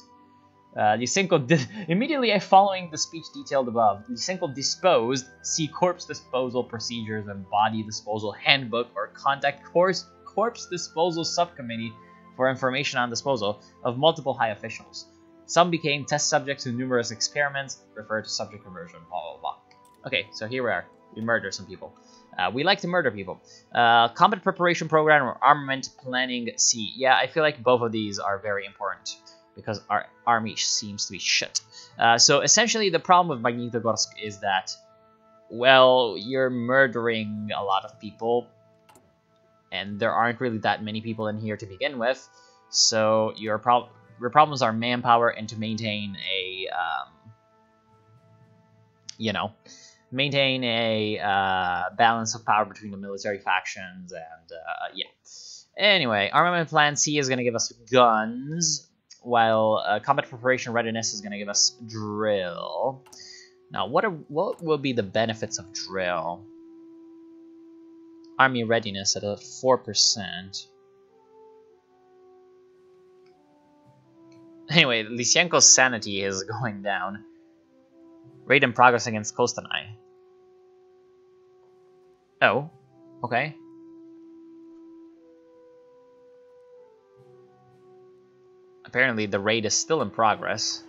LYSENKO immediately following the speech detailed above, LYSENKO disposed, see corpse disposal procedures and body disposal handbook, or contact corpse disposal subcommittee for information on disposal of multiple high officials. Some became test subjects in numerous experiments, referred to subject conversion, blah, blah, blah. Okay, so here we are. We murder some people. We like to murder people. Combat preparation program or armament planning C. Yeah, I feel like both of these are very important because our army seems to be shit. So essentially the problem with Magnitogorsk is that, well, you're murdering a lot of people, and there aren't really that many people in here to begin with, so your problems are manpower and to maintain a, you know, maintain a balance of power between the military factions, and yeah. Anyway, armament plan C is going to give us guns, while combat preparation readiness is going to give us drill. Now, what will be the benefits of drill? Army readiness at a 4%. Anyway, LYSENKO's sanity is going down. Raid in progress against Kostanai. Oh, okay. Apparently the raid is still in progress.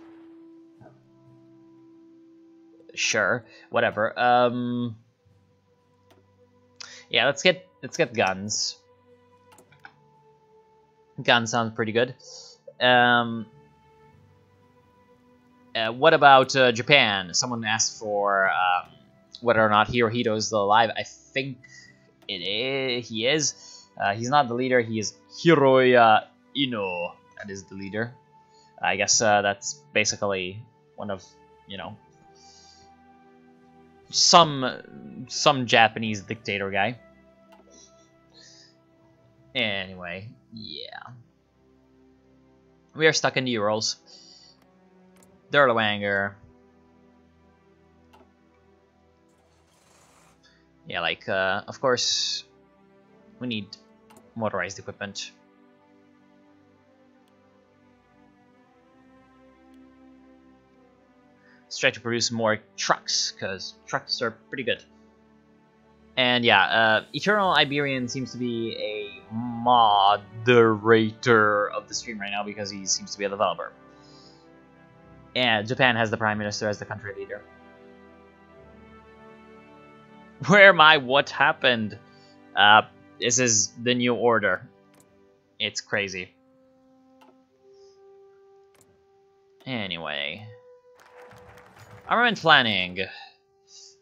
Sure, whatever. Yeah, let's get guns. Guns sound pretty good. What about Japan? Someone asked for whether or not Hirohito is still alive. I think he is. He's not the leader. He is Hiroya Ino. That is the leader. I guess that's basically one of, you know, some Japanese dictator guy. Anyway, yeah. We are stuck in the Urals. Derlewanger. Yeah, like, of course, we need motorized equipment. Let's try to produce more trucks, because trucks are pretty good. And yeah, Eternal Iberian seems to be a moderator of the stream right now because he seems to be a developer. And Japan has the Prime Minister as the country leader. Where am I? What happened? This is the new order. It's crazy. Anyway. Armament planning.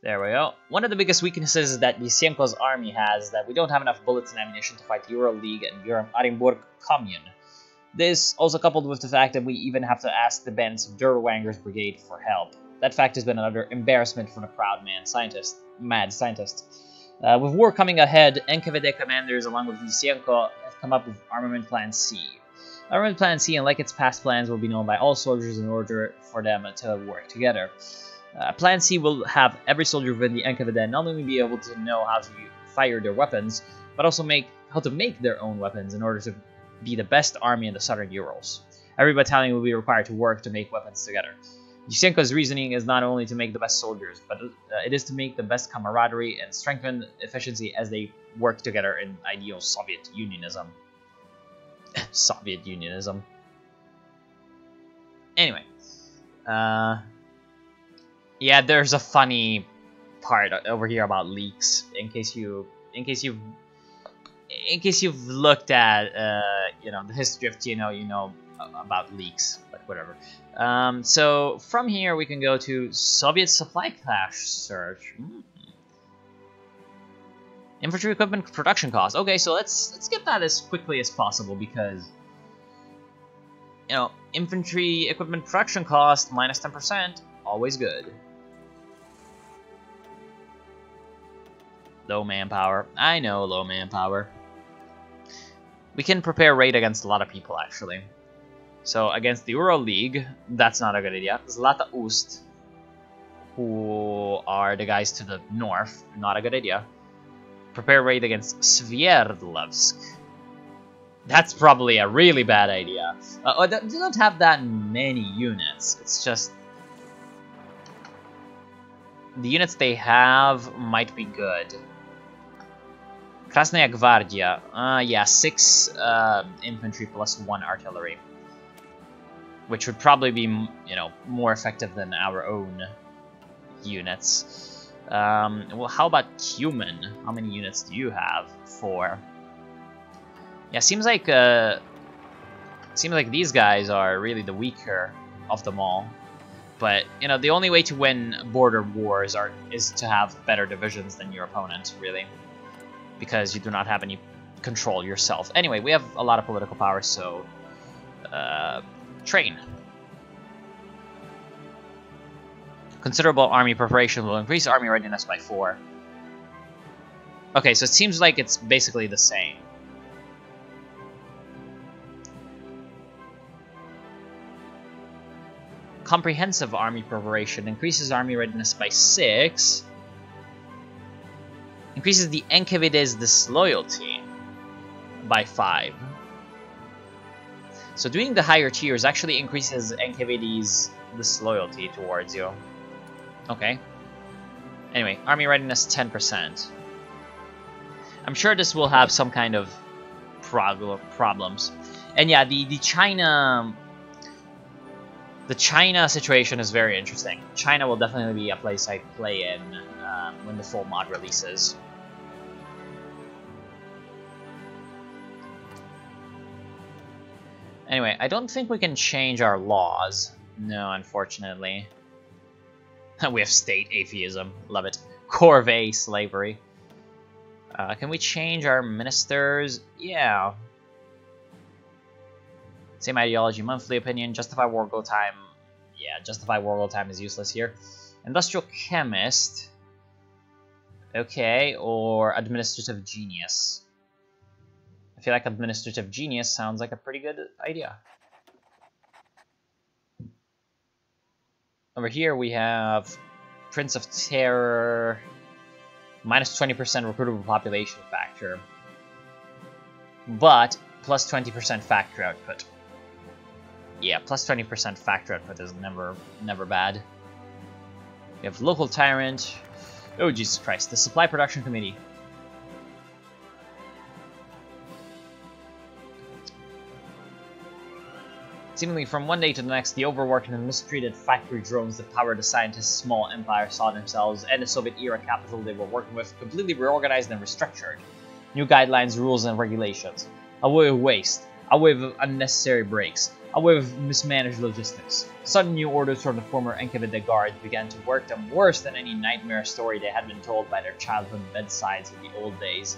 There we go. One of the biggest weaknesses that LYSENKO's army has is that we don't have enough bullets and ammunition to fight the Ural League and Orenburg Commune. This, also coupled with the fact that we even have to ask the bands of Derlewanger's brigade for help. That fact has been another embarrassment for the proud mad scientist. With war coming ahead, NKVD commanders along with LYSENKO have come up with Armament Plan C. Armament Plan C, unlike its past plans, will be known by all soldiers in order for them to work together. Plan C will have every soldier within the NKVD not only be able to know how to fire their weapons, but also how to make their own weapons in order to be the best army in the southern Urals. Every battalion will be required to work to make weapons together. LYSENKO's reasoning is not only to make the best soldiers, but it is to make the best camaraderie and strengthen efficiency as they work together in ideal Soviet Unionism. Soviet Unionism. Anyway. Yeah, there's a funny part over here about leaks. In case you've looked at you know, the history of TNO, you know about leaks, but whatever. So from here we can go to Soviet supply cache search. Infantry equipment production cost. Okay, so let's get that as quickly as possible because, you know, infantry equipment production cost minus 10%, always good. Low manpower. I know, low manpower. We can prepare raid against a lot of people, actually. So, against the Ural League, that's not a good idea. Zlatoust, who are the guys to the north, not a good idea. Prepare raid against Sverdlovsk. That's probably a really bad idea. They don't have that many units. It's just... the units they have might be good. Krasnaya Gvardia. Yeah, 6 infantry plus 1 artillery. Which would probably be, you know, more effective than our own units. Well, how about Cumin? How many units do you have? 4. Yeah, seems like these guys are really the weaker of them all. But, you know, the only way to win border wars is to have better divisions than your opponent, really. Because you do not have any control yourself. Anyway, we have a lot of political power, so... train. Considerable army preparation will increase army readiness by 4. Okay, so it seems like it's basically the same. Comprehensive army preparation increases army readiness by 6. Increases the NKVD's disloyalty by 5. So doing the higher tiers actually increases NKVD's disloyalty towards you. Okay. Anyway, army readiness 10%. I'm sure this will have some kind of problems. And yeah, the China situation is very interesting. China will definitely be a place I play in when the full mod releases. Anyway, I don't think we can change our laws. No, unfortunately. We have state atheism. Love it. Corvée slavery. Can we change our ministers? Yeah. Same ideology, monthly opinion, justify war goal time. Yeah, justify war goal time is useless here. Industrial chemist. Okay, or administrative genius. I feel like administrative genius sounds like a pretty good idea. Over here we have Prince of Terror, minus 20% recruitable population factor, but plus 20% factory output. Yeah, plus 20% factory output is never bad. We have local tyrant. Oh Jesus Christ! The supply production committee. Seemingly from one day to the next, the overworked and mistreated factory drones that powered the scientists' small empire saw themselves and the Soviet-era capital they were working with completely reorganized and restructured. New guidelines, rules, and regulations. A wave of waste. A wave of unnecessary breaks. A wave of mismanaged logistics. Sudden new orders from the former NKVD guards began to work them worse than any nightmare story they had been told by their childhood bedsides in the old days.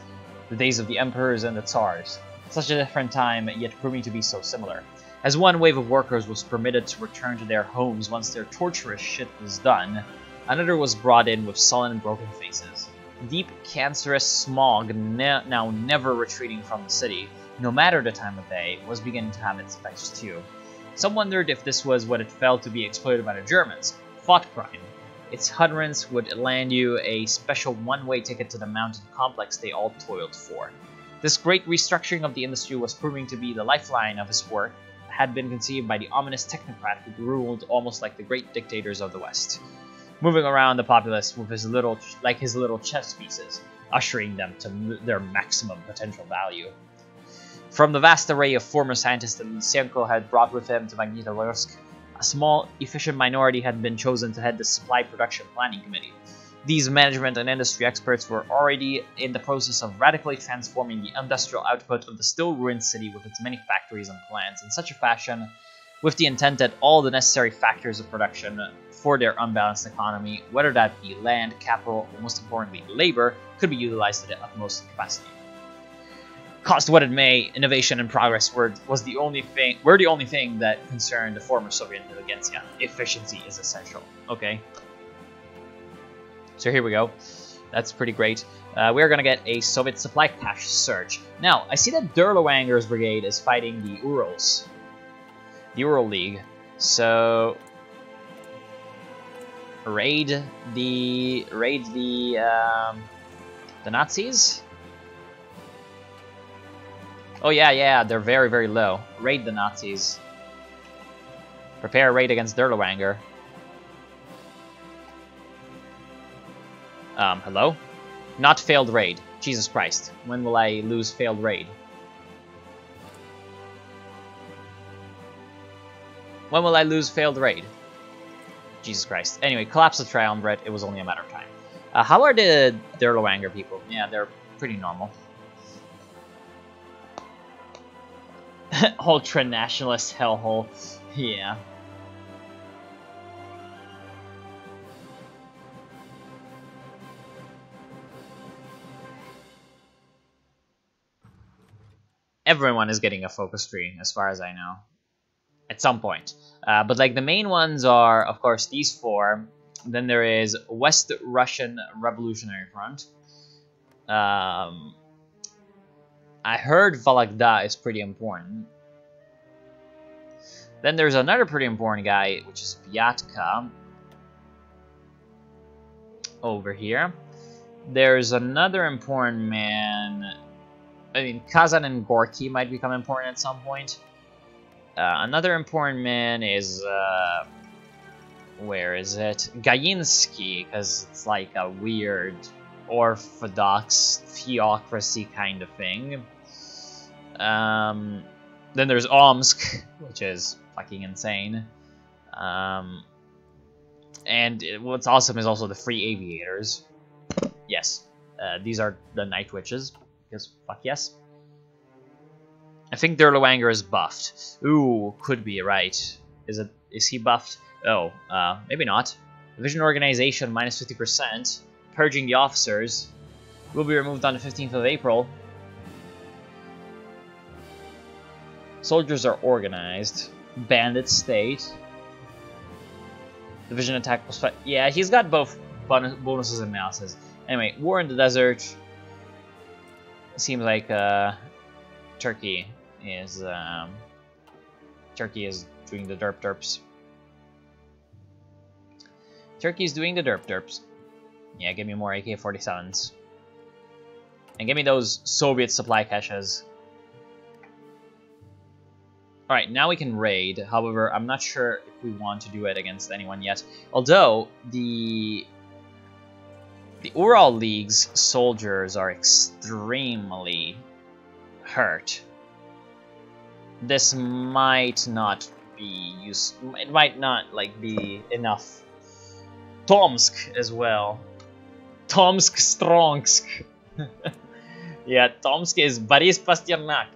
The days of the emperors and the tsars. Such a different time, yet proving to be so similar. As one wave of workers was permitted to return to their homes once their torturous shit was done, another was brought in with sullen and broken faces. Deep, cancerous smog, now never retreating from the city, no matter the time of day, was beginning to have its effects too. Some wondered if this was what it felt to be exploited by the Germans, thought crime. Its utterance would land you a special one-way ticket to the mountain complex they all toiled for. This great restructuring of the industry was proving to be the lifeline of his work, had been conceived by the ominous technocrat who ruled almost like the great dictators of the West, moving around the populace with his little chess pieces, ushering them to their maximum potential value. From the vast array of former scientists that LYSENKO had brought with him to Magnitogorsk, a small, efficient minority had been chosen to head the Supply Production Planning Committee. These management and industry experts were already in the process of radically transforming the industrial output of the still ruined city with its many factories and plants in such a fashion, with the intent that all the necessary factors of production for their unbalanced economy, whether that be land, capital, or most importantly labor, could be utilized to the utmost capacity. Cost what it may, innovation and progress were the only thing that concerned the former Soviet intelligentsia. Efficiency is essential. Okay. So here we go. That's pretty great. We're going to get a Soviet supply cache search. Now, I see that Derlewanger's brigade is fighting the Urals. The Ural League. So, raid the Nazis? Oh yeah, they're very, very low. Raid the Nazis. Prepare a raid against Derlewanger. Hello? Not failed raid. Jesus Christ. When will I lose failed raid? When will I lose failed raid? Jesus Christ. Anyway, collapse of Triumvirate. It was only a matter of time. How are the Derlewanger people? Yeah, they're pretty normal. Ultra-nationalist hellhole. Yeah. Everyone is getting a focus tree, as far as I know. At some point. But like the main ones are, of course, these four. Then there is West Russian Revolutionary Front. I heard Vologda is pretty important. Then there's another pretty important guy, which is Vyatka. Over here. There's another important man. I mean, Kazan and Gorky might become important at some point. Another important man is, where is it? Gayinsky, because it's like a weird orthodox theocracy kind of thing. Then there's Omsk, which is fucking insane. And what's awesome is also the free aviators. Yes, these are the Night Witches, because fuck yes. I think Durlawanger is buffed. Ooh, could be, right. Is he buffed? Oh, maybe not. Division organization, minus 50%. Purging the officers. Will be removed on the 15th of April. Soldiers are organized. Bandit state. Division attack plus 5. Yeah, he's got both bonuses and minuses. Anyway, war in the desert. Seems like Turkey is doing the derps. Turkey's doing the derps. Yeah, give me more AK-47s. And give me those Soviet supply caches. Alright, now we can raid. However, I'm not sure if we want to do it against anyone yet. Although, the Ural League's soldiers are extremely hurt. This might not be useful. It might not, like, be enough. Tomsk as well. Tomsk Strongsk. Yeah, Tomsk is Boris Pasternak.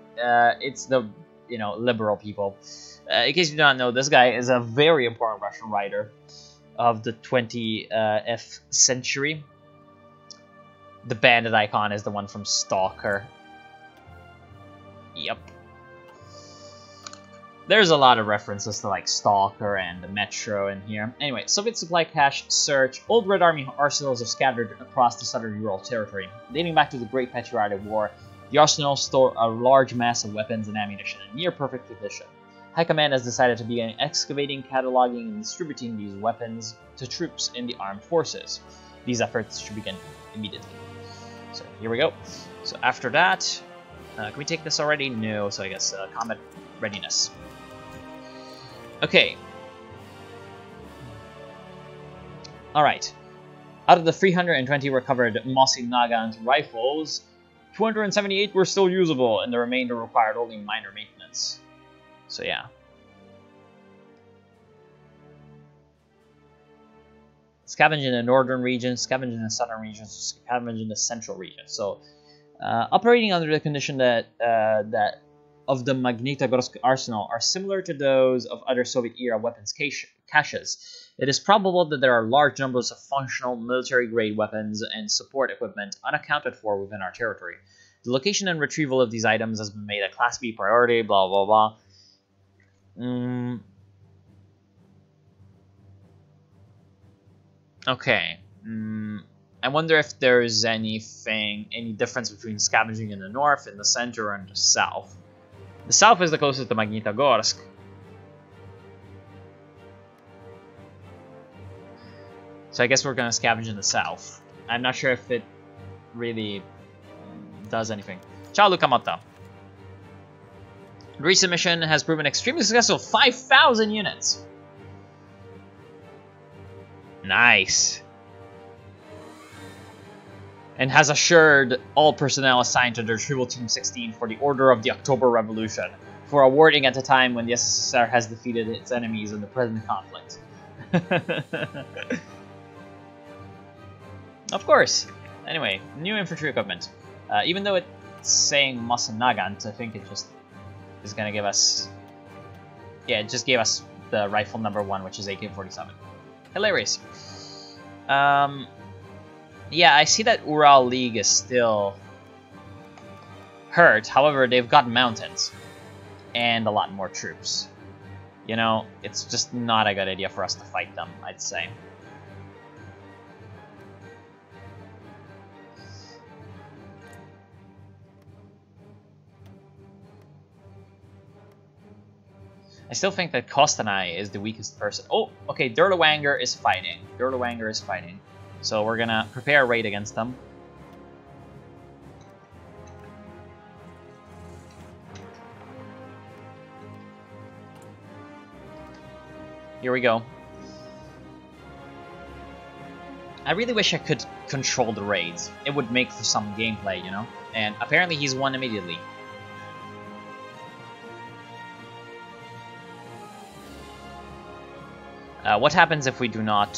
It's the, you know, liberal people. In case you do not know, this guy is a very important Russian writer of the 20th century. The bandit icon is the one from Stalker. Yep. There's a lot of references to like Stalker and the Metro in here. Anyway, Soviet supply cache search. Old Red Army arsenals are scattered across the southern Ural territory. Dating back to the Great Patriotic War, the arsenals store a large mass of weapons and ammunition in near perfect condition. High Command has decided to begin excavating, cataloging, and distributing these weapons to troops in the armed forces. These efforts should begin immediately. So here we go. So after that, can we take this already? No, so I guess combat readiness. Okay. Alright. Out of the 320 recovered Mossy Nagant rifles, 278 were still usable, and the remainder required only minor maintenance. So yeah. Scavenge in the northern region, scavenge in the southern regions, scavenge in the central region. So, operating under the condition that of the Magnitogorsk arsenal are similar to those of other Soviet-era weapons caches. It is probable that there are large numbers of functional military-grade weapons and support equipment unaccounted for within our territory. The location and retrieval of these items has been made a Class B priority, blah blah blah. Okay. I wonder if there's any difference between scavenging in the north, in the center, and the south. The south is the closest to Magnitogorsk. So I guess we're gonna scavenge in the south. I'm not sure if it really does anything. Ciao, Lucamotta. Recent mission has proven extremely successful. 5,000 units. Nice. And has assured all personnel assigned to the Retrieval Team 16 for the Order of the October Revolution for awarding at a time when the SSSR has defeated its enemies in the present conflict. Of course. Anyway, new infantry equipment. Even though it's saying Mossy Nagant, I think it just is gonna give us... Yeah, it just gave us the rifle number 1, which is AK-47. Hilarious. Yeah, I see that Ural League is still hurt. However, they've got mountains and a lot more troops. You know, it's just not a good idea for us to fight them, I'd say. I still think that Kostanai is the weakest person. Oh, okay, Durlawanger is fighting. Durlawanger is fighting. So we're gonna prepare a raid against them. Here we go. I really wish I could control the raids. It would make for some gameplay, you know? And apparently he's won immediately. What happens if we do not...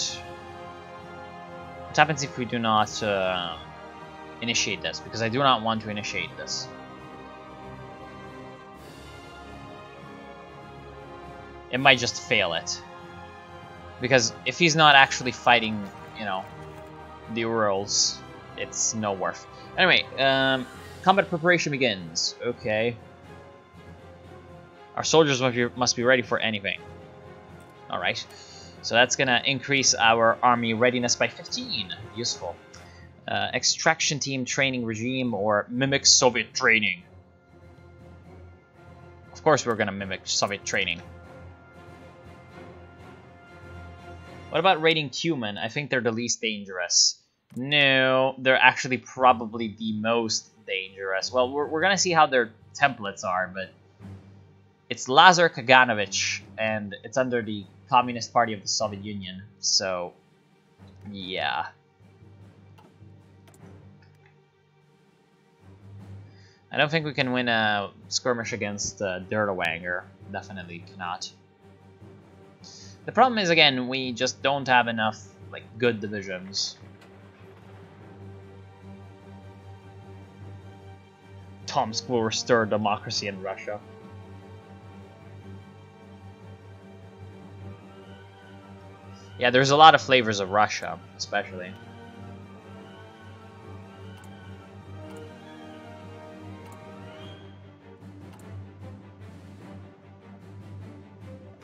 What happens if we do not initiate this? Because I do not want to initiate this. It might just fail it. Because if he's not actually fighting, you know, the Urals, it's no worth. Anyway, combat preparation begins. Okay. Our soldiers must be ready for anything. Alright. So that's gonna increase our army readiness by 15. Useful. Extraction team training regime or mimic Soviet training. Of course we're gonna mimic Soviet training. What about raiding Cuman? I think they're the least dangerous. No, they're actually probably the most dangerous. Well, we're gonna see how their templates are, but it's Lazar Kaganovich, and it's under the Communist Party of the Soviet Union, so yeah. I don't think we can win a skirmish against Dirlewanger. Definitely cannot. The problem is, again, we just don't have enough, like, good divisions. Tomsk will restore democracy in Russia. Yeah, there's a lot of flavors of Russia, especially.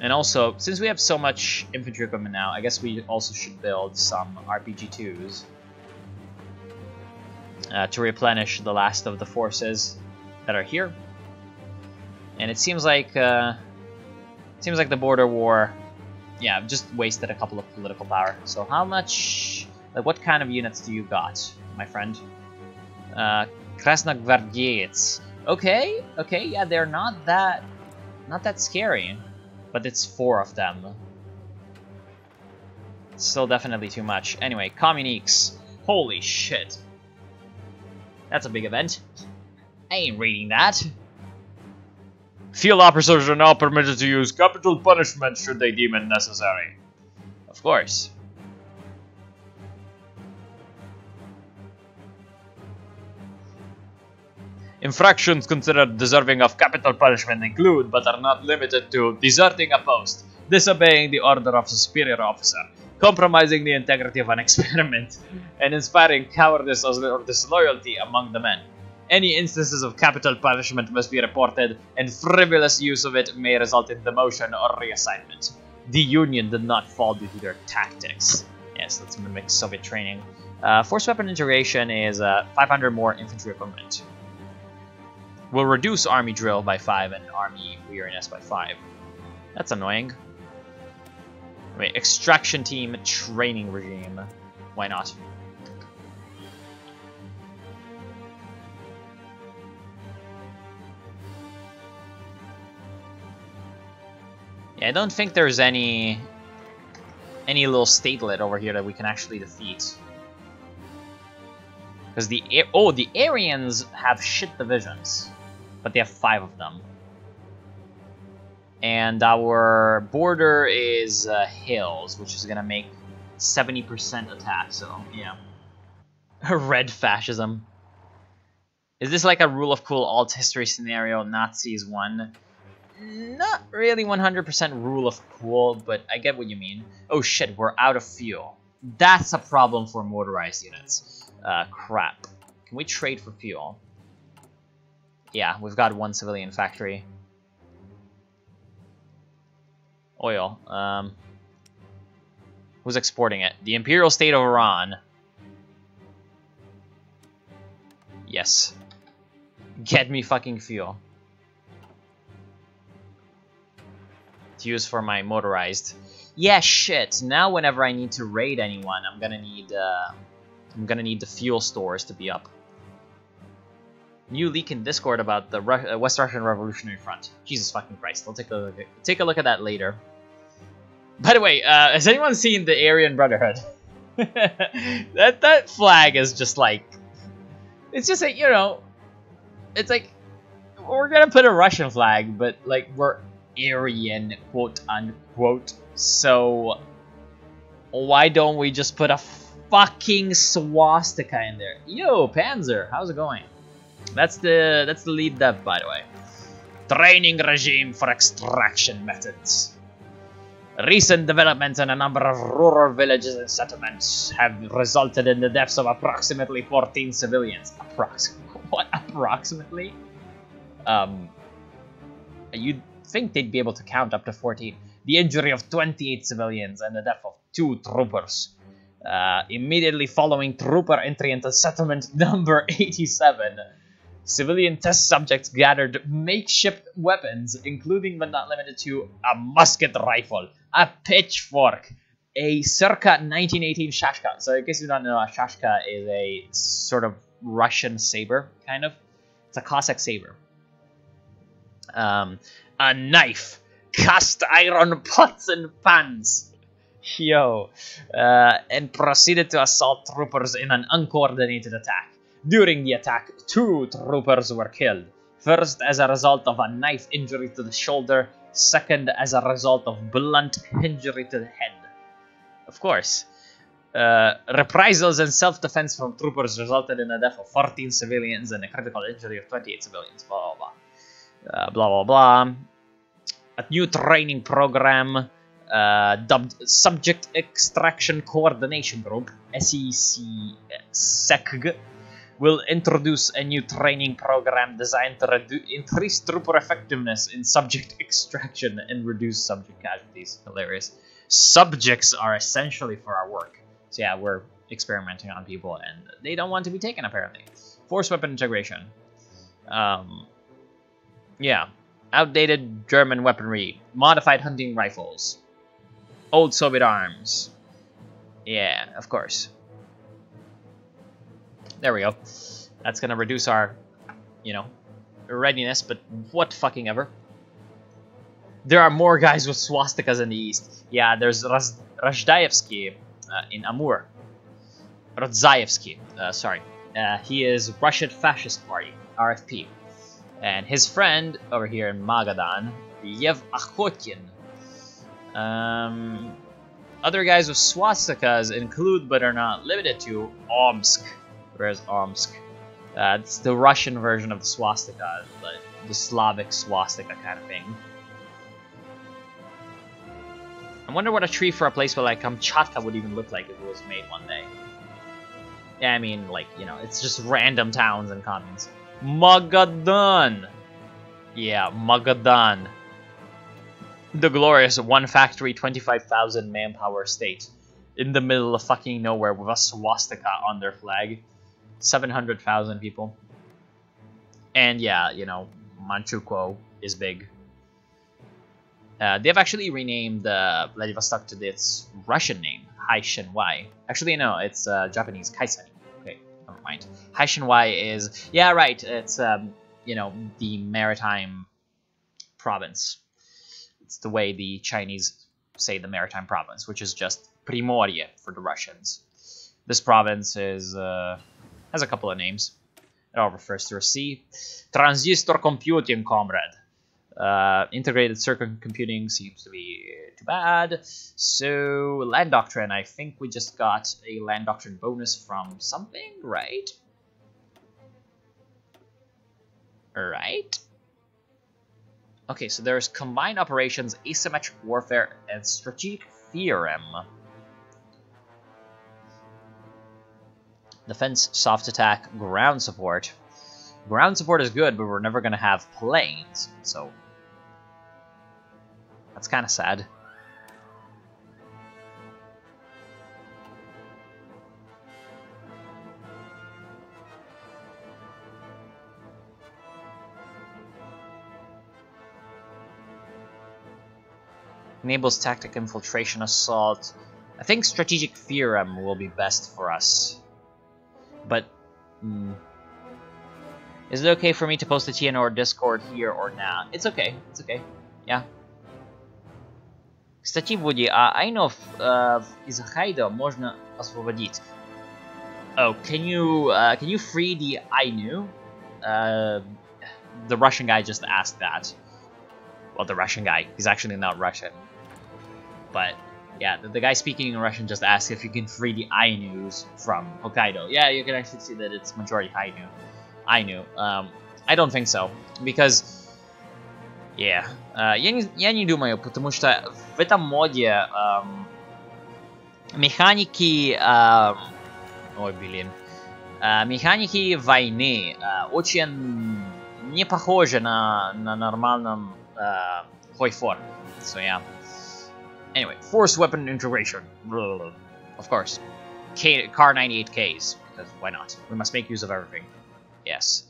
And also, since we have so much infantry equipment now, I guess we also should build some RPG-2s to replenish the last of the forces that are here. And it seems like the border war, yeah, just wasted a couple of political power. So how much, like, what kind of units do you got, my friend? Krasnogvardiets. Okay, yeah, they're not that scary. But it's 4 of them. Still definitely too much. Anyway, Communiques. Holy shit. That's a big event. I ain't reading that. Field officers are now permitted to use capital punishment should they deem it necessary. Of course. Infractions considered deserving of capital punishment include, but are not limited to, deserting a post, disobeying the order of a superior officer, compromising the integrity of an experiment, and inspiring cowardice or disloyalty among the men. Any instances of capital punishment must be reported, and frivolous use of it may result in demotion or reassignment. The Union did not fall due to their tactics. Yes, let's mimic Soviet training. Force weapon integration is 500 more infantry equipment. Will reduce army drill by 5 and army weariness by 5. That's annoying. Wait, extraction team training regime. Why not? Yeah, I don't think there's any little statelet over here that we can actually defeat. Because the Aryans have shit divisions. But they have 5 of them. And our border is hills, which is gonna make 70% attack, so yeah. Red fascism. Is this like a rule of cool alt history scenario? Nazis won. Not really 100% rule of cool, but I get what you mean. Oh shit, we're out of fuel. That's a problem for motorized units. Crap. Can we trade for fuel? Yeah, we've got 1 civilian factory. Oil. Who's exporting it? The Imperial State of Iran. Yes. Get me fucking fuel. To use for my motorized. Yeah, shit. Now whenever I need to raid anyone, I'm gonna need the fuel stores to be up. New leak in Discord about the West Russian Revolutionary Front. Jesus fucking Christ. I'll take a look at that later. By the way, has anyone seen the Aryan Brotherhood? that flag is just like, it's just like, you know, it's like, we're gonna put a Russian flag, but like we're Aryan, quote unquote. So why don't we just put a fucking swastika in there? Yo, Panzer, how's it going? That's the lead dev, by the way. Training regime for extraction methods. Recent developments in a number of rural villages and settlements have resulted in the deaths of approximately 14 civilians. What? Approximately? You'd think they'd be able to count up to 14. The injury of 28 civilians and the death of 2 troopers. Immediately following trooper entry into settlement number 87, civilian test subjects gathered makeshift weapons, including but not limited to a musket rifle, a pitchfork, a circa 1918 shashka. So in case you don't know, a shashka is a sort of Russian saber, kind of. It's a Cossack saber. A knife, cast iron pots and pans. Yo. And proceeded to assault troopers in an uncoordinated attack. During the attack, 2 troopers were killed. First as a result of a knife injury to the shoulder, second as a result of blunt injury to the head. Of course. Reprisals and self-defense from troopers resulted in the death of 14 civilians and a critical injury of 28 civilians. Blah, blah, blah. Blah, blah, blah. A new training program dubbed Subject Extraction Coordination Group, SEC, will introduce a new training program designed to increase trooper effectiveness in subject extraction and reduce subject casualties. Hilarious. Subjects are essentially for our work. So yeah, we're experimenting on people and they don't want to be taken, apparently. Force weapon integration. Yeah. Outdated German weaponry. Modified hunting rifles. Old Soviet arms. Yeah, of course. There we go. That's gonna reduce our, you know, readiness, but what fucking ever. There are more guys with swastikas in the east. Yeah, there's Razdaevsky in Amur. Radzaevsky, sorry. He is Russian Fascist Party, RFP. And his friend over here in Magadan, Yev Akhotin. Other guys with swastikas include, but are not limited to, Omsk. Where's Omsk? It's the Russian version of the swastika, the Slavic swastika kind of thing. I wonder what a tree for a place where like Kamchatka would even look like if it was made one day. Yeah, I mean, like, you know, it's just random towns and continents. Magadan! Yeah, Magadan. The glorious one factory, 25,000 manpower state. In the middle of fucking nowhere with a swastika on their flag. 700,000 people. And yeah, you know, Manchukuo is big. They've actually renamed Vladivostok to its Russian name, Haishenwai. Actually, no, it's Japanese, Kaisani. Okay, never mind. Haishenwai is, yeah, right, it's, you know, the maritime province. It's the way the Chinese say the maritime province, which is just Primorye for the Russians. This province is, has a couple of names. It all refers to a sea. Transistor computing, comrade. Integrated circuit computing seems to be too bad. So, land doctrine. I think we just got a land doctrine bonus from something, right? Right? Okay, so there's combined operations, asymmetric warfare, and strategic theorem. Defense, soft attack, ground support. Ground support is good, but we're never going to have planes, so that's kind of sad. Enables tactic infiltration assault. I think strategic theorem will be best for us. But is it okay for me to post a TN or Discord here or now? It's okay. It's okay. Yeah. Кстати, Вуди, а Айнов из Хайдо можно освободить. Oh, can you free the Ainu? The Russian guy just asked that. Well, the Russian guy. He's actually not Russian. But, yeah, the guy speaking in Russian just asked if you can free the Ainus from Hokkaido. Yeah, you can actually see that it's majority Ainu. I don't think so. Because, yeah. Я не думаю, потому что в этом моде механики... ой, блин. Механики войны очень не похожи на нормальном Хойфор. So, yeah. Anyway, force weapon integration. Of course. Car 98Ks. Because why not? We must make use of everything. Yes,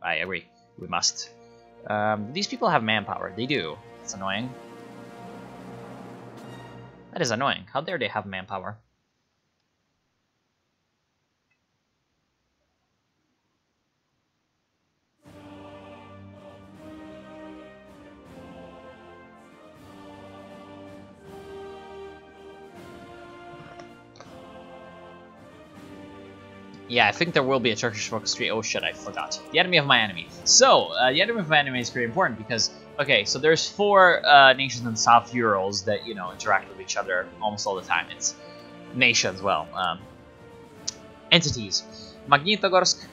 I agree. We must. These people have manpower. They do. It's annoying. That is annoying. How dare they have manpower? Yeah, I think there will be a Turkish focus tree. Oh shit, I forgot. The enemy of my enemy. So, the enemy of my enemy is pretty important because, okay, so there's 4 nations in South Urals that, you know, interact with each other almost all the time. It's nations, well, entities. Magnitogorsk,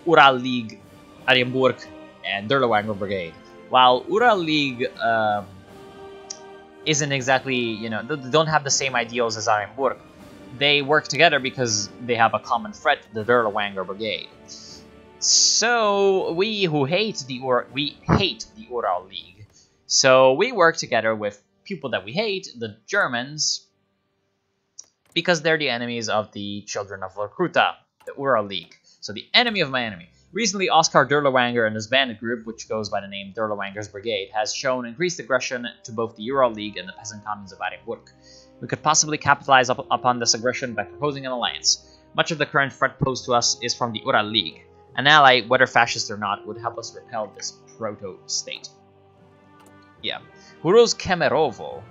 Ural League, Orenburg, and Derlewanger Brigade. While Ural League isn't exactly, you know, they don't have the same ideals as Orenburg, they work together because they have a common threat, the Derlewanger Brigade. So we hate the Ural League. So we work together with people that we hate, the Germans, because they're the enemies of the children of Vorkuta, the Ural League. So the enemy of my enemy. Recently, Oskar Derlewanger and his bandit group, which goes by the name Derlewanger's Brigade, has shown increased aggression to both the Ural League and the peasant communes of Orenburg. We could possibly capitalize upon this aggression by proposing an alliance. Much of the current threat posed to us is from the Ural League. An ally, whether fascist or not, would help us repel this proto-state. Yeah. Huro's Kemerovo.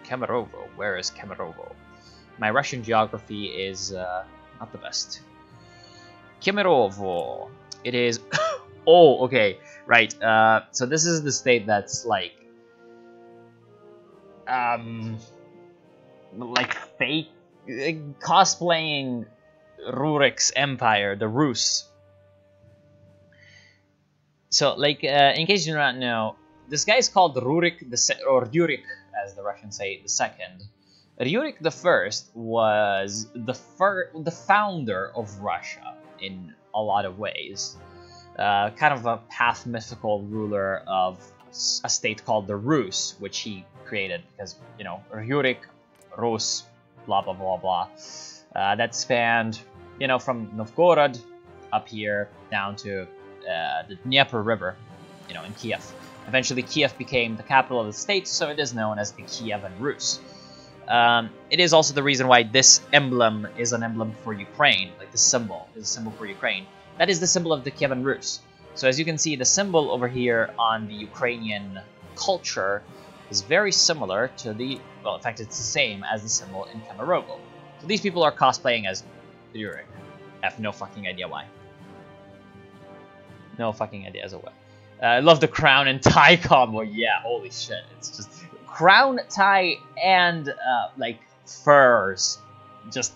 Kemerovo. Where is Kemerovo? My Russian geography is not the best. Kemerovo. It is... oh, okay. Right. So this is the state that's like fake cosplaying Rurik's empire, the Rus. So, like, in case you do not know, this guy is called Rurik or Rurik, as the Russians say, the second. Rurik the First was the founder of Russia in a lot of ways. Kind of a half mythical ruler of a state called the Rus, which he created because, you know, Rurik, Rus, blah blah blah blah. That spanned, you know, from Novgorod up here down to the Dnieper River, you know, in Kiev. Eventually, Kiev became the capital of the state, so it is known as the Kievan Rus. It is also the reason why this emblem is an emblem for Ukraine, like the symbol is a symbol for Ukraine. That is the symbol of the Kievan Rus. So as you can see, the symbol over here on the Ukrainian culture is very similar to the, well, in fact, it's the same as the symbol in Kemerovo. So these people are cosplaying as Rurik. I have no fucking idea why. No fucking idea as to why. I love the crown and tie combo. Yeah, holy shit. It's just crown, tie, and like furs. Just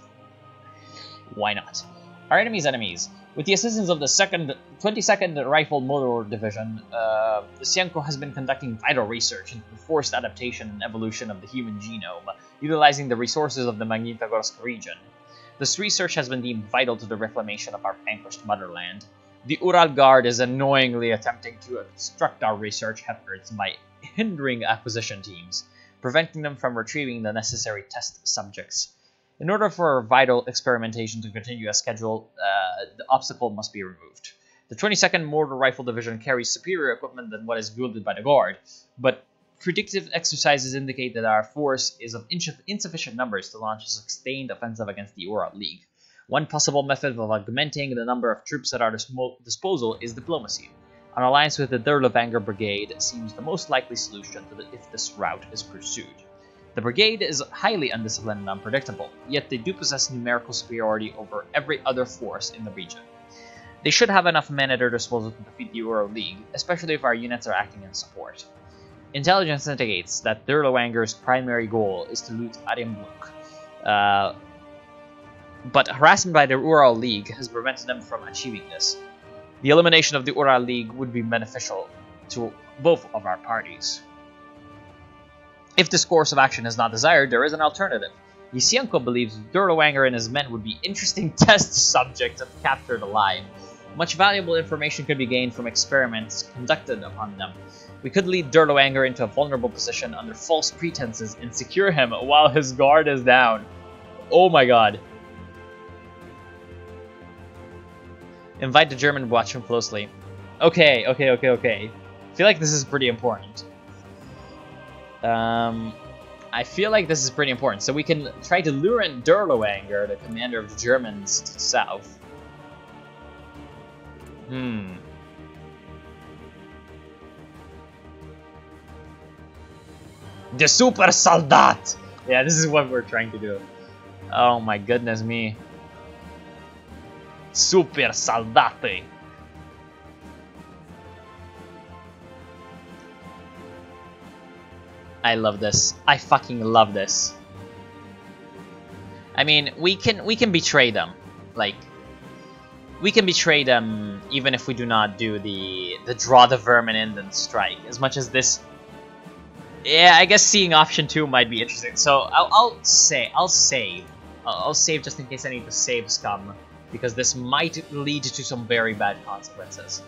why not? Our enemies. With the assistance of the 22nd Rifle Motor Division, LYSENKO has been conducting vital research into the forced adaptation and evolution of the human genome, utilizing the resources of the Magnitogorsk region. This research has been deemed vital to the reclamation of our vanquished motherland. The Ural Guard is annoyingly attempting to obstruct our research efforts by hindering acquisition teams, preventing them from retrieving the necessary test subjects. In order for vital experimentation to continue as scheduled, the obstacle must be removed. The 22nd Mortar Rifle Division carries superior equipment than what is wielded by the Guard, but predictive exercises indicate that our force is of insufficient numbers to launch a sustained offensive against the Ural League. One possible method of augmenting the number of troops at our disposal is diplomacy. An alliance with the Derlevanger Brigade seems the most likely solution if this route is pursued. The brigade is highly undisciplined and unpredictable, yet they do possess numerical superiority over every other force in the region. They should have enough men at their disposal to defeat the Ural League, especially if our units are acting in support. Intelligence indicates that Derlewanger's primary goal is to loot Arimbuk, but harassment by the Ural League has prevented them from achieving this. The elimination of the Ural League would be beneficial to both of our parties. If this course of action is not desired, there is an alternative. LYSENKO believes Derlewanger and his men would be interesting test subjects if captured alive. Much valuable information could be gained from experiments conducted upon them. We could lead Derlewanger into a vulnerable position under false pretenses and secure him while his guard is down. Oh my god. Invite the German to watch him closely. Okay. I feel like this is pretty important. I feel like this is pretty important. So we can try to lure in Derlewanger, the commander of the Germans, to the south. The Super Soldat! Yeah, this is what we're trying to do. Oh my goodness me. Super Soldati. I love this. I fucking love this. I mean, we can betray them. Like, we can betray them even if we do not do the draw the vermin in then strike. As much as this, yeah, I guess seeing option 2 might be interesting. So I'll save just in case I need to save scum, because this might lead to some very bad consequences.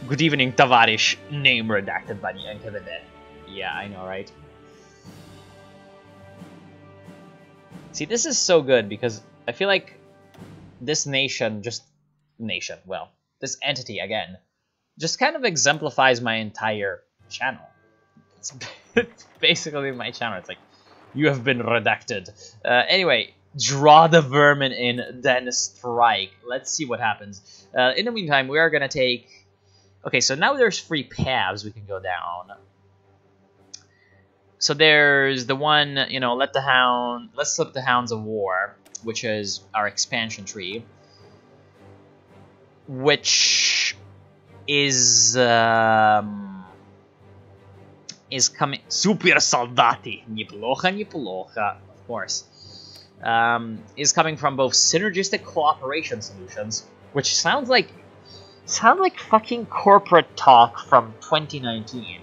Good evening, Tavarish. Name redacted by the NKVD. Yeah, I know, right? See, this is so good because I feel like this this entity, again, just kind of exemplifies my entire channel. It's basically my channel. It's like, you have been redacted. Anyway, draw the vermin in, then strike. Let's see what happens. In the meantime, we are going to take... Okay, so now there's 3 paths we can go down. So there's the one, you know, let's slip the Hounds of War, which is our expansion tree, which is coming. Super Soldati, Niplocha, of course, is coming from both synergistic cooperation solutions, which sound like fucking corporate talk from 2019,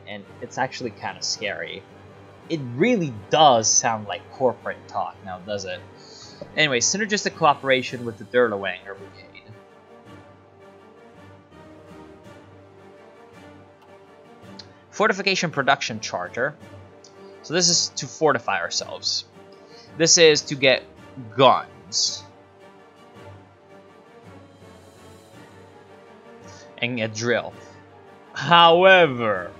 and it's actually kind of scary. It really does sound like corporate talk now, does it? Anyway, synergistic cooperation with the Derlewanger Brigade. Fortification production charter. So this is to fortify ourselves. This is to get guns. And a drill. However,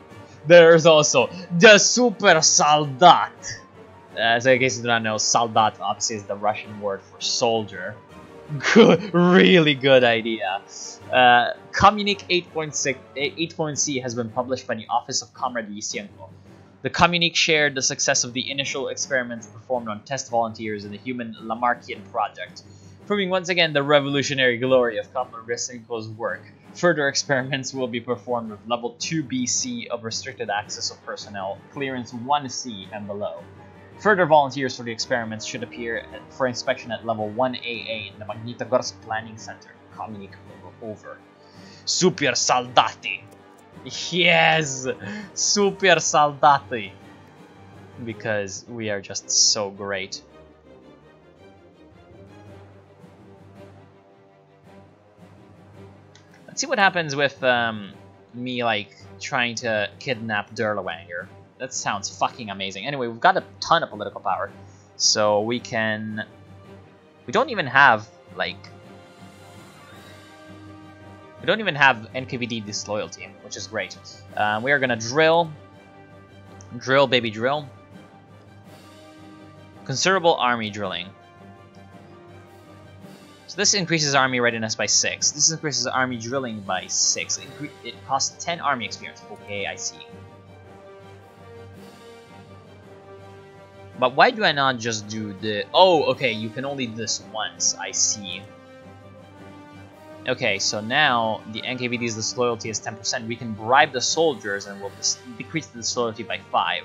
there's also the Super Soldat. So in case you do not know, Soldat obviously is the Russian word for soldier. Good, really good idea. Communique 8.C has been published by the Office of Comrade LYSENKO. The Communique shared the success of the initial experiments performed on test volunteers in the human Lamarckian project, proving once again the revolutionary glory of Comrade LYSENKO's work. Further experiments will be performed with level 2BC of restricted access of personnel, clearance 1C and below. Further volunteers for the experiments should appear for inspection at level 1AA in the Magnitogorsk Planning Center. Communique over. Super Soldati! Yes! Super Soldati! Because we are just so great. Let's see what happens with me, like, trying to kidnap Derlewanger. That sounds fucking amazing. Anyway, we've got a ton of political power. So we can... We don't even have, like... We don't even have NKVD disloyalty, which is great. We are gonna drill. Drill, baby, drill. Considerable army drilling. So this increases army readiness by 6. This increases army drilling by 6. It costs 10 army experience. Okay, I see. But why do I not just do the... Oh, okay, you can only do this once. I see. Okay, so now the NKVD's disloyalty is 10%. We can bribe the soldiers and we'll decrease the disloyalty by 5.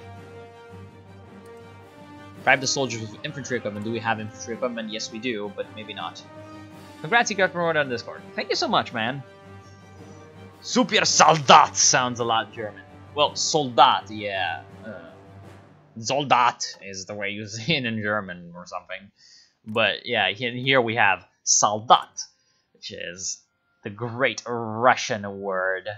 Bribe the soldiers with infantry equipment. Do we have infantry equipment? Yes, we do, but maybe not. Congrats, you got promoted on Discord. Thank you so much, man. Super Soldat sounds a lot German. Well, Soldat, yeah. Soldat is the way you say it in German or something. But yeah, here we have Soldat, which is the great Russian word.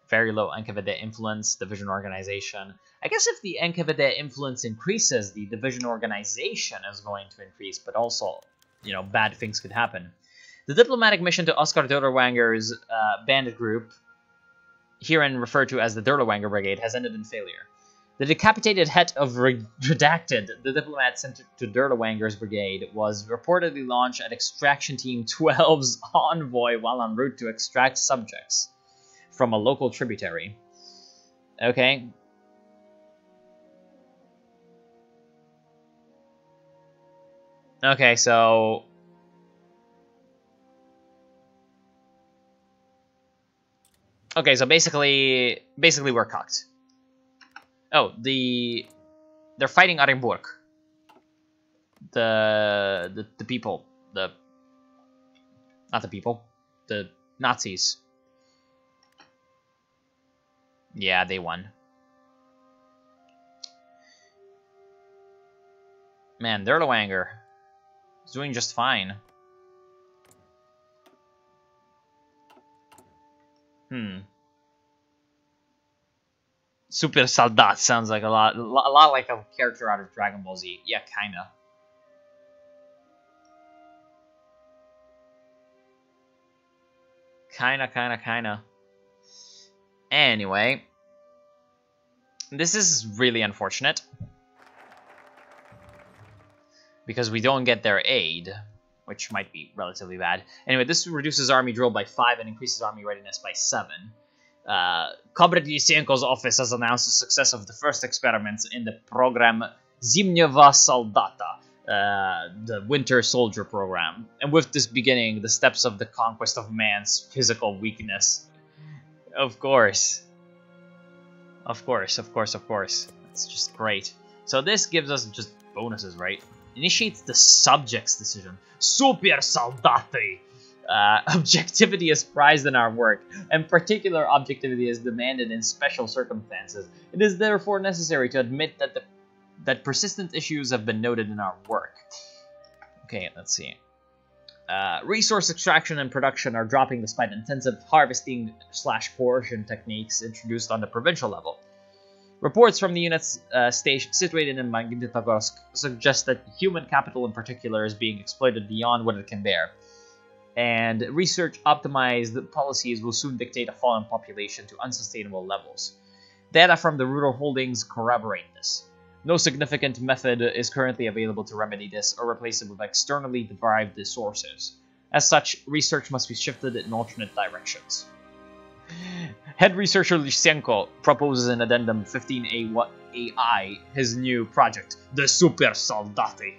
Very low NKVD influence, division organization. I guess if the NKVD influence increases, the division organization is going to increase, but also, you know, bad things could happen. The diplomatic mission to Oskar Derlewanger's bandit group, herein referred to as the Derlewanger Brigade, has ended in failure. The decapitated head of Redacted, the diplomat sent to Derlewanger's brigade, was reportedly launched at Extraction Team 12's envoy while en route to extract subjects from a local tributary. Okay. Okay, so... Okay, so basically we're cocked. Oh, they're fighting Arenburg. The people, not the people, the Nazis. Yeah, they won. Man, Derlewanger is doing just fine. Super Soldat sounds like a lot like a character out of Dragon Ball Z. Yeah, kinda. Kinda. Anyway, this is really unfortunate because we don't get their aid, which might be relatively bad. Anyway, this reduces army drill by 5 and increases army readiness by 7. Comrade LYSENKO's office has announced the success of the first experiments in the program Zimneva Soldata, the Winter Soldier program, and with this beginning the steps of the conquest of man's physical weakness. Of course. That's just great. So this gives us just bonuses, right? Initiates the subject's decision. Super Soldati! Objectivity is prized in our work, and particular objectivity is demanded in special circumstances. It is therefore necessary to admit that persistent issues have been noted in our work. Okay, let's see. Resource extraction and production are dropping despite intensive harvesting / coercion techniques introduced on the provincial level. Reports from the units situated in Magnitogorsk suggest that human capital in particular is being exploited beyond what it can bear. And research-optimized policies will soon dictate a fall in population to unsustainable levels. Data from the rural holdings corroborate this. No significant method is currently available to remedy this or replace it with externally derived sources. As such, research must be shifted in alternate directions. Head researcher LYSENKO proposes in Addendum 15AI his new project, the Super Soldati.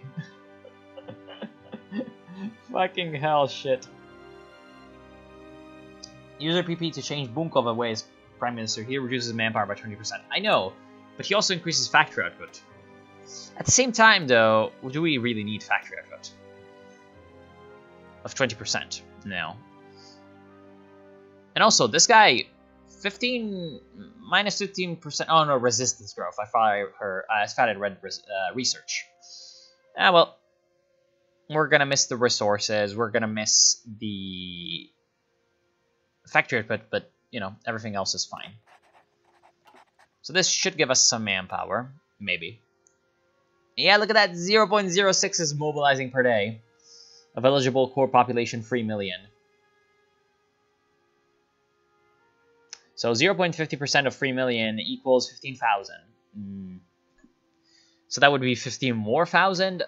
Fucking hell, shit. User PP to change Bunkov away as Prime Minister. He reduces manpower by 20%. I know, but he also increases factory output. At the same time, though, do we really need factory output? Of 20%? No. And also, this guy, minus 15%. Oh no, resistance growth. I thought I read research. Ah, well. We're gonna miss the resources, we're gonna miss the factory output, but, you know, everything else is fine. So this should give us some manpower, maybe. Yeah, look at that, 0.06 is mobilizing per day. Of eligible core population, 3 million. So 0.50% of 3 million equals 15,000. So that would be 15 more thousand.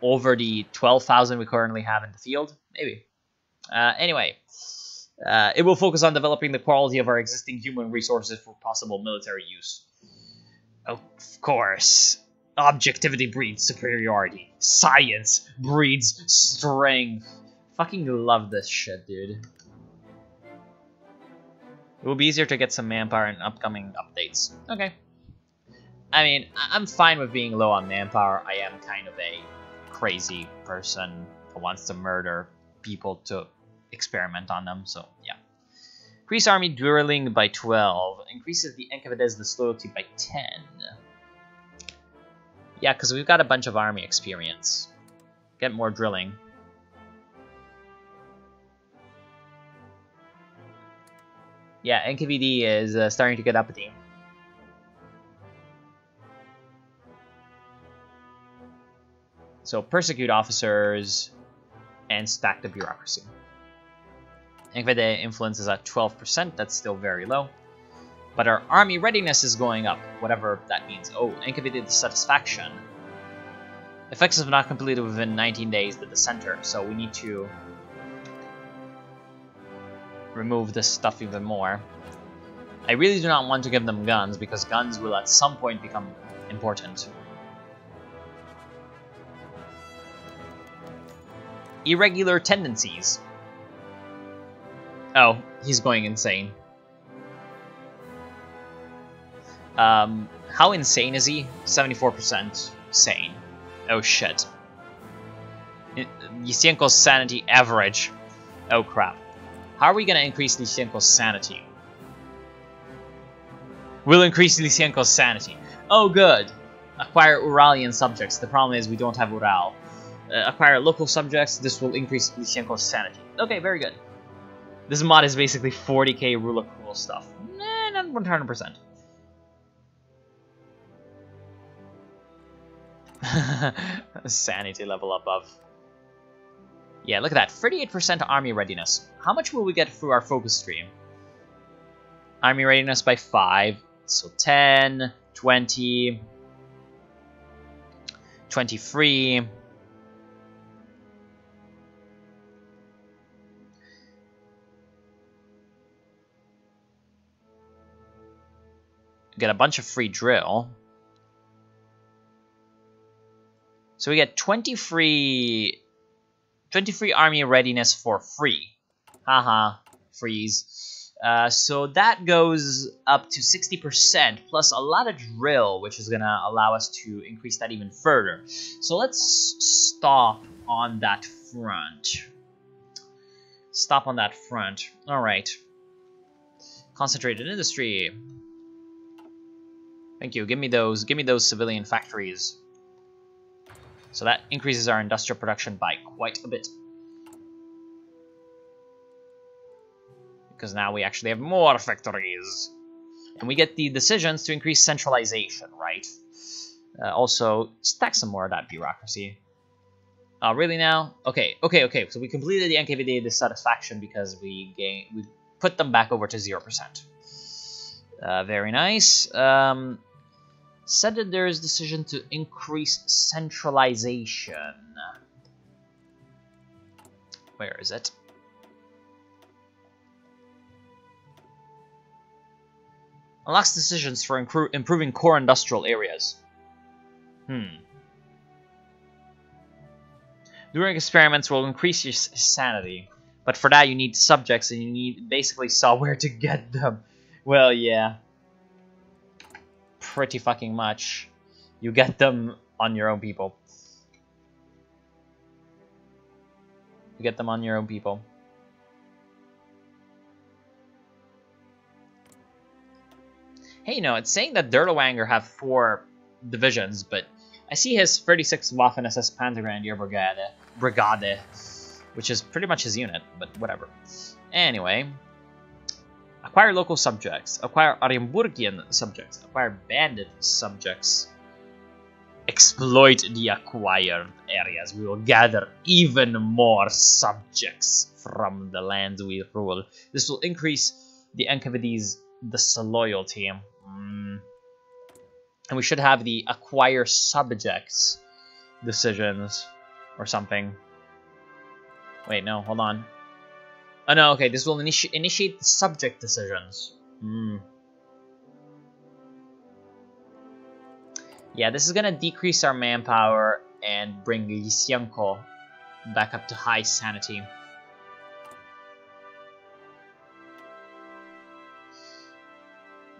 over the 12,000 we currently have in the field? Maybe. Anyway, it will focus on developing the quality of our existing human resources for possible military use. Of course. Objectivity breeds superiority. Science breeds strength. Fucking love this shit, dude. It will be easier to get some manpower in upcoming updates. Okay. I mean, I'm fine with being low on manpower. I am kind of a crazy person who wants to murder people to experiment on them, so yeah. Increase army drilling by 12. Increases the Encavidez disloyalty by 10. Yeah, because we've got a bunch of army experience. Get more drilling. Yeah, NKVD is starting to get uppity. So persecute officers and stack the bureaucracy. NKVD influence is at 12%, that's still very low. But our army readiness is going up, whatever that means. Oh, NKVD dissatisfaction. Effects have not completed within 19 days to the center, so we need to remove this stuff even more. I really do not want to give them guns, because guns will at some point become important. Irregular tendencies. Oh, he's going insane. How insane is he? 74% sane. Oh shit. Lysenko's sanity average. Oh crap. How are we gonna increase Lysenko's sanity? We'll increase Lysenko's sanity. Oh good. Acquire Uralian subjects. The problem is we don't have Ural. Acquire local subjects. This will increase Lysenko's sanity. Okay, very good. This mod is basically 40k rule of cool stuff. Nah, not 100%. Sanity level above. Yeah, look at that. 38% army readiness. How much will we get through our focus stream? Army readiness by 5. So 10, 20, 23. Get a bunch of free drill. So we get 23 army readiness for free. Haha, freeze. So that goes up to 60%, plus a lot of drill, which is going to allow us to increase that even further. So let's stop on that front. Stop on that front. All right. Concentrated industry. Thank you. Give me those civilian factories. So that increases our industrial production by quite a bit. Because now we actually have more factories. And we get the decisions to increase centralization, right? Also, stack some more of that bureaucracy. Really now? Okay. So we completed the NKVD dissatisfaction because we put them back over to 0%. Very nice. Said that there is decision to increase centralization. Where is it? Unlocks decisions for improving core industrial areas. During experiments will increase your sanity, but for that you need subjects and you need basically saw where to get them. Well, yeah. Pretty fucking much. You get them on your own people. You get them on your own people. Hey, you know, it's saying that Derlewanger have 4 divisions, but I see his 36 Waffen-SS Panzergrenadier Brigade, which is pretty much his unit, but whatever. Anyway. Acquire local subjects. Acquire Orenburgian subjects. Acquire bandit subjects. Exploit the acquired areas. We will gather even more subjects from the lands we rule. This will increase the NKVD's disloyalty. And we should have the acquire subjects decisions. or something. Wait, no, hold on. Oh no, okay, this will initiate the subject decisions. Yeah, this is gonna decrease our manpower and bring LYSENKO back up to high sanity.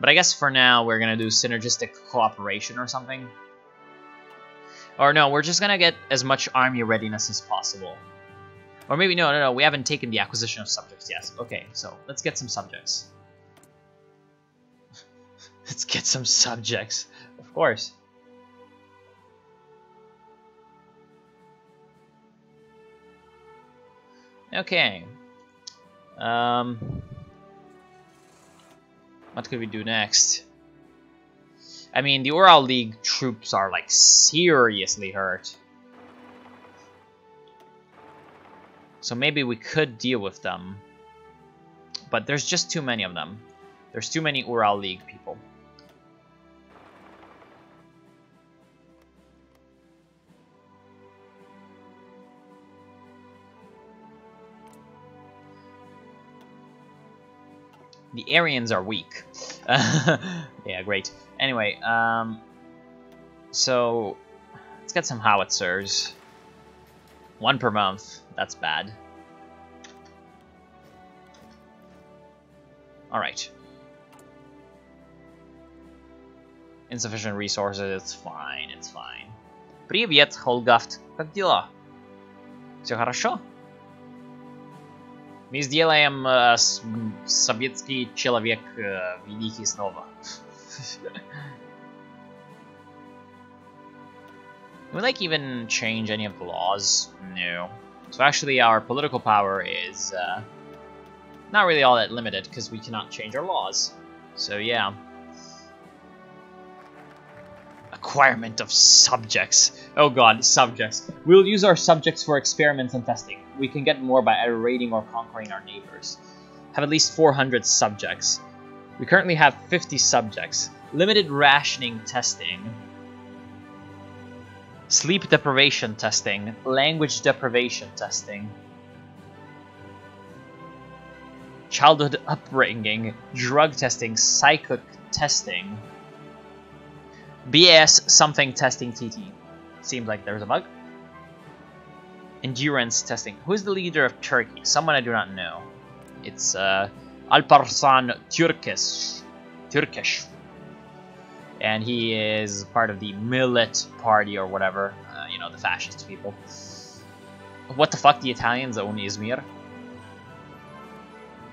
But I guess for now we're gonna do synergistic cooperation or something. Or no, we're just gonna get as much army readiness as possible. Or maybe no, we haven't taken the acquisition of subjects yet. Okay, so let's get some subjects. Let's get some subjects, of course. Okay. What could we do next? I mean, the Ural League troops are, like, seriously hurt. So maybe we could deal with them. But there's just too many of them. There's too many Ural League people. The Aryans are weak. Yeah, great. Anyway, so let's get some howitzers. 1 per month. That's bad. Alright. Insufficient resources, it's fine, it's fine. Привет, Холгафт. Как дела? Все хорошо? Мы сделаем советский человек великий снова. Can we, like, even change any of the laws? No. So actually our political power is not really all that limited, because we cannot change our laws. So yeah. Acquirement of subjects. Oh god, subjects. We'll use our subjects for experiments and testing. We can get more by either raiding or conquering our neighbors. Have at least 400 subjects. We currently have 50 subjects. Limited rationing testing. Sleep deprivation testing. Language deprivation testing. Childhood upbringing. Drug testing. Psychic testing. BS something testing TT. Seems like there's a bug. Endurance testing. Who's the leader of Turkey? Someone I do not know. It's Alparslan Turkish. And he is part of the Millet Party or whatever. You know, the fascist people. What the fuck? The Italians own Izmir?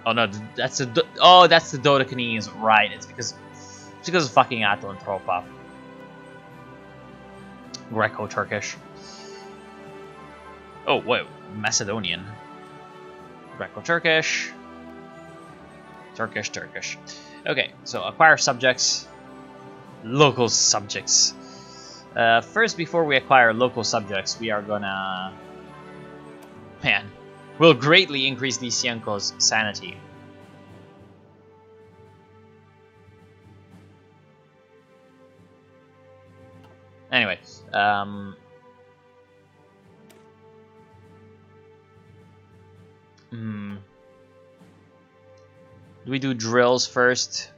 Oh no, that's the Dodecanese, right? It's because of fucking Atal and Tropa. Greco-Turkish. Oh, wait, Macedonian. Greco-Turkish. Turkish. Okay, so acquire subjects. Local subjects. First, before we acquire local subjects, we are gonna... Man, we'll greatly increase LYSENKO's sanity. Anyway, do we do drills first?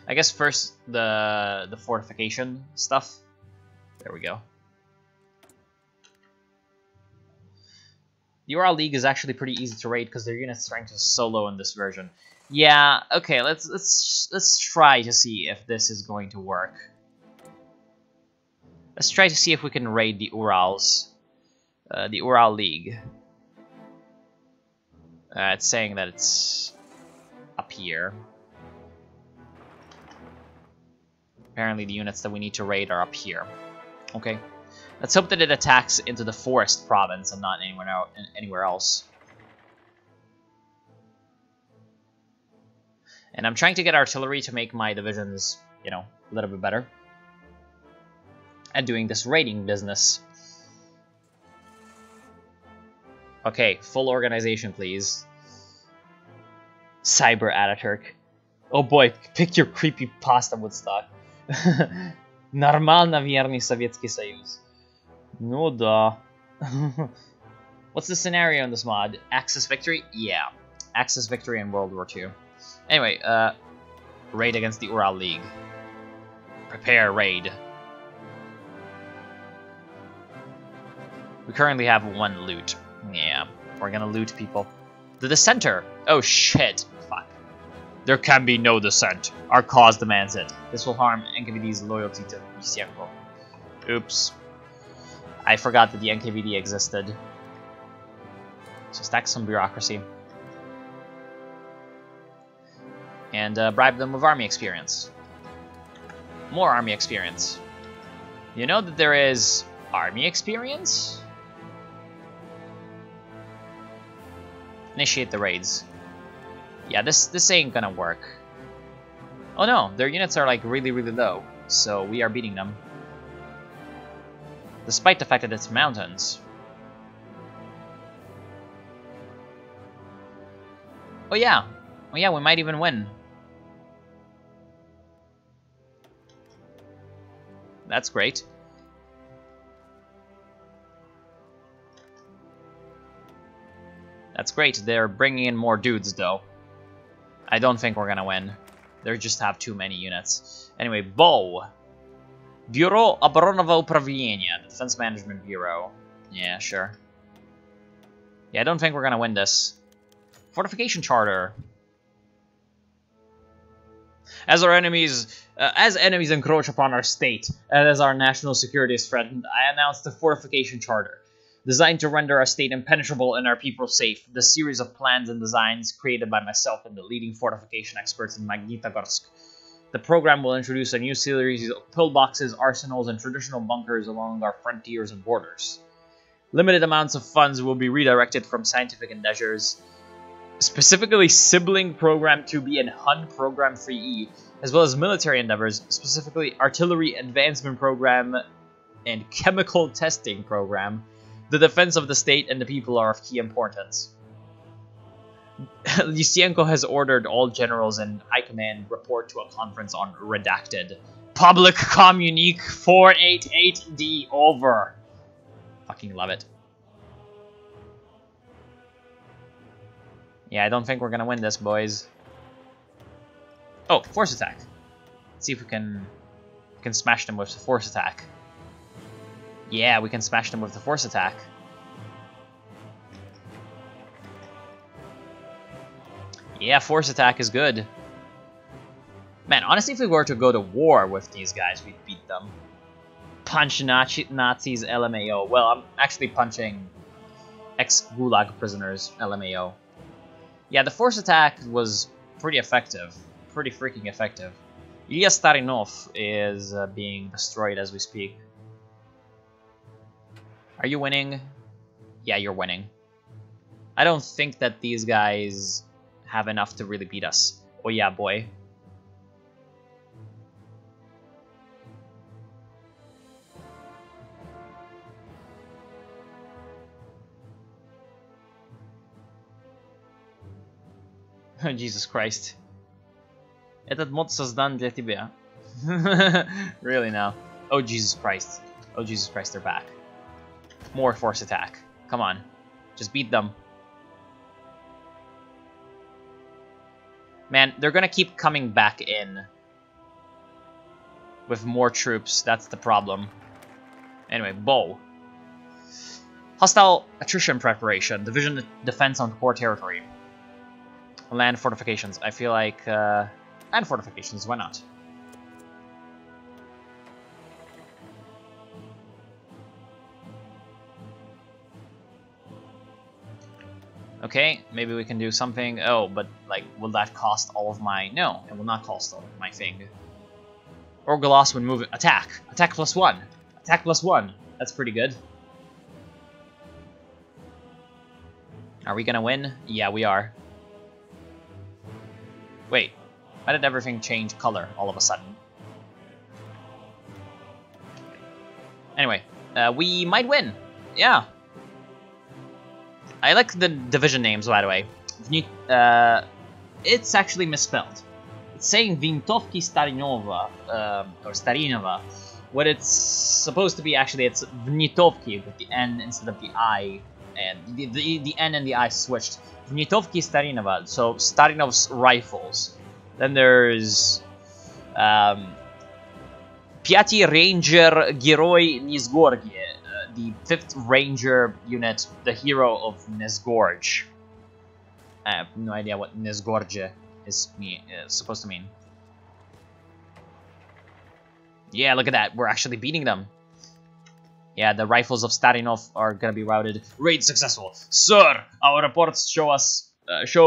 I guess first the fortification stuff. There we go. The Ural League is actually pretty easy to raid because their unit strength is so low in this version. Yeah, okay, let's try to see if this is going to work. Let's try to see if we can raid the Urals. The Ural League. It's saying that it's up here. Apparently the units that we need to raid are up here. Okay. Let's hope that it attacks into the forest province and not anywhere else. And I'm trying to get artillery to make my divisions, you know, a little bit better at doing this raiding business. Okay, full organization, please. Cyber Ataturk. Oh boy, pick your creepy pasta Woodstock. Нормально, верный Советский Союз. No duh. What's the scenario in this mod? Axis victory? Yeah. Axis victory in World War II. Anyway, raid against the Ural League. Prepare raid. We currently have 1 loot. Yeah, we're gonna loot people. The dissenter! Oh shit. Fuck. There can be no dissent. Our cause demands it. This will harm NKVD's loyalty to LYSENKO. Oops. I forgot that the NKVD existed. So stack some bureaucracy. And bribe them with army experience. More army experience. You know that there is army experience? Initiate the raids. Yeah, this ain't gonna work. Oh no, their units are like really low, so we are beating them. Despite the fact that it's mountains. Oh yeah, we might even win. That's great. That's great. They're bringing in more dudes, though. I don't think we're gonna win. They just have too many units. Anyway, Bow. Bureau Оборонного управления, the Defense Management Bureau. Yeah, sure. Yeah, I don't think we're gonna win this. Fortification Charter. As enemies encroach upon our state, and as our national security is threatened, I announce the Fortification Charter. Designed to render our state impenetrable and our people safe, the series of plans and designs created by myself and the leading fortification experts in Magnitogorsk. The program will introduce a new series of pillboxes, arsenals, and traditional bunkers along our frontiers and borders. Limited amounts of funds will be redirected from scientific endeavors, specifically Sibling Program 2B and Hun Program 3E, as well as military endeavors, specifically Artillery Advancement Program and Chemical Testing Program. The defense of the state and the people are of key importance. LYSENKO has ordered all generals and high command report to a conference on redacted. Public Communique 488D over. Fucking love it. Yeah, I don't think we're gonna win this, boys. Oh, force attack. Let's see if we can smash them with the force attack. Yeah, we can smash them with the force attack. Yeah, force attack is good. Man, honestly, if we were to go to war with these guys, we'd beat them. Punch Nazis LMAO. Well, I'm actually punching ex-Gulag prisoners LMAO. Yeah, the force attack was pretty effective. Pretty freaking effective. Ilya Starinov is being destroyed as we speak. Are you winning? Yeah, you're winning. I don't think that these guys have enough to really beat us. Oh yeah, boy. Oh, Jesus Christ. Этот мод создан для тебя. Really now. Oh, Jesus Christ. Oh, Jesus Christ, they're back. More force attack. Come on. Just beat them. Man, they're gonna keep coming back in. With more troops. That's the problem. Anyway, Bow. Hostile attrition preparation. Division defense on core territory. Land fortifications. I feel like... land fortifications, why not? Okay, maybe we can do something. Oh, but, like, will that cost all of my... No, it will not cost all of my thing. Orgolos would move... Attack! Attack +1! Attack +1! That's pretty good. Are we gonna win? Yeah, we are. Wait, why did everything change color all of a sudden? Anyway, we might win. Yeah. I like the division names, by the way. It's actually misspelled. It's saying Vintovki Starinova, or Starinova, what it's supposed to be, actually, it's Vnitovki with the N instead of the I, and the N and the I switched. Vnitovki Starinova, so Starinov's rifles. Then there's Piati Ranger Geroi Nizgorgie, the 5th Ranger unit, the hero of Nizgorge. I have no idea what Nizgorje is supposed to mean. Yeah, look at that. We're actually beating them. Yeah, the rifles of Starinov are gonna be routed. Raid successful. Sir, our reports show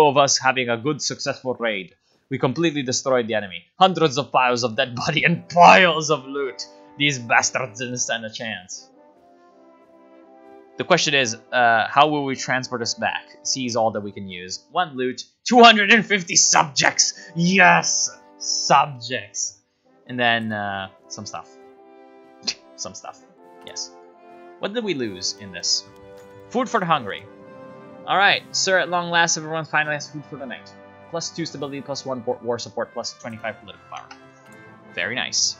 of us having a good, successful raid. We completely destroyed the enemy. Hundreds of piles of dead body and piles of loot. These bastards didn't stand a chance. The question is, how will we transport us back? Seize all that we can use. 1 loot, 250 subjects! Yes! Subjects! And then, some stuff. Some stuff. Yes. What did we lose in this? Food for the hungry. Alright, sir, at long last, everyone finally has food for the night. +2 stability, +1 war support, +25 political power. Very nice.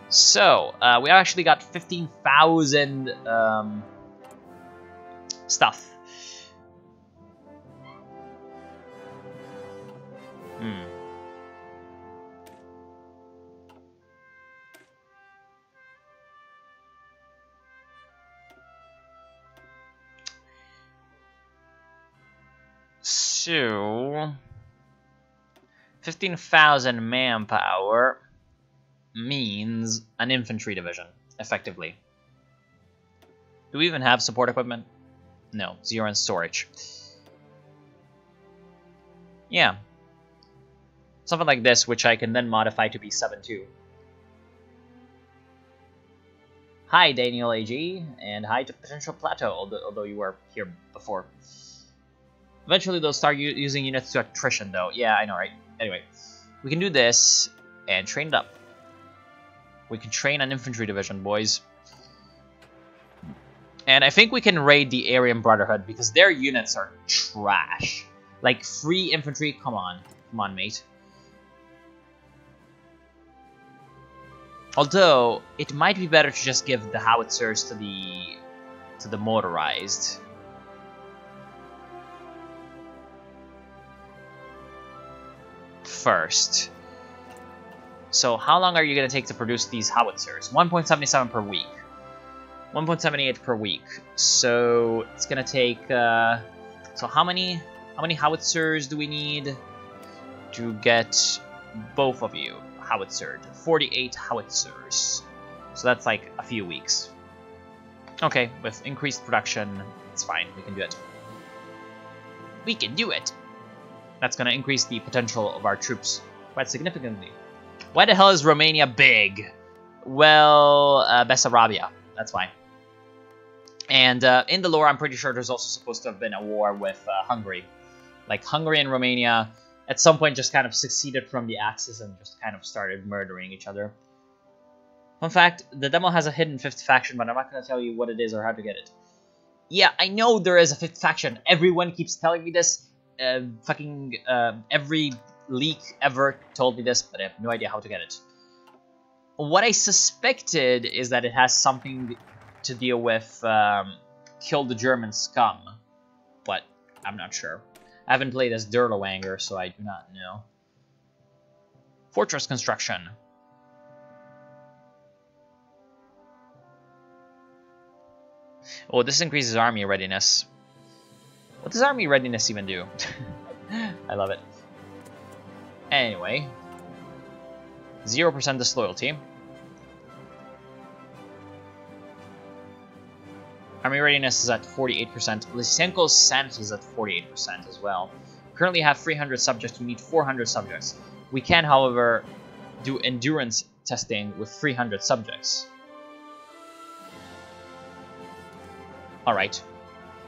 So, we actually got 15,000, stuff. So, 15,000 manpower means an infantry division, effectively. Do we even have support equipment? No, 0 in storage. Yeah. Something like this, which I can then modify to be 7-2. Hi, Daniel AG, and hi to Potential Plateau, although you were here before. Eventually, they'll start using units to attrition, though. Yeah, I know, right? Anyway, we can do this and train it up. We can train an infantry division, boys. And I think we can raid the Aryan Brotherhood because their units are trash. Like, free infantry, come on. Come on, mate. Although, it might be better to just give the howitzers to the motorized. First. So, how long are you going to take to produce these howitzers? 1.77 per week. 1.78 per week. So it's gonna take. So how many howitzers do we need to get both of you howitzered? 48 howitzers. So that's like a few weeks. Okay, with increased production, it's fine. We can do it. We can do it. That's gonna increase the potential of our troops quite significantly. Why the hell is Romania big? Well, Bessarabia. That's why. And in the lore, I'm pretty sure there's also supposed to have been a war with Hungary. Like, Hungary and Romania at some point just kind of seceded from the Axis and just kind of started murdering each other. Fun fact, the demo has a hidden 5th faction, but I'm not going to tell you what it is or how to get it. Yeah, I know there is a 5th faction. Everyone keeps telling me this. Every leak ever told me this, but I have no idea how to get it. What I suspected is that it has something to deal with kill the German scum, but I'm not sure. I haven't played as Derlewanger, so I do not know. Fortress construction. Oh, this increases army readiness. What does army readiness even do? I love it. Anyway. 0% disloyalty. Army readiness is at 48%. LYSENKO's sanity is at 48% as well. Currently have 300 subjects. We need 400 subjects. We can, however, do endurance testing with 300 subjects. Alright.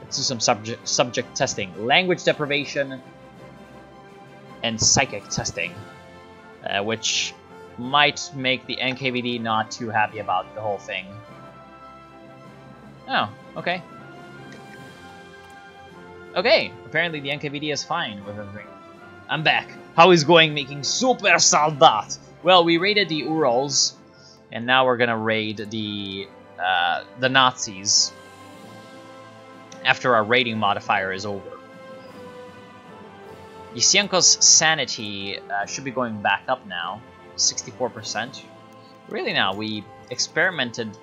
Let's do some subject testing. Language deprivation and psychic testing. Which might make the NKVD not too happy about the whole thing. Oh, okay. Okay, apparently the NKVD is fine with everything. I'm back. How is going making Super Soldat? Well, we raided the Urals, And now we're gonna raid the Nazis after our raiding modifier is over. LYSENKO's sanity should be going back up now, 64%. Really now, we experimented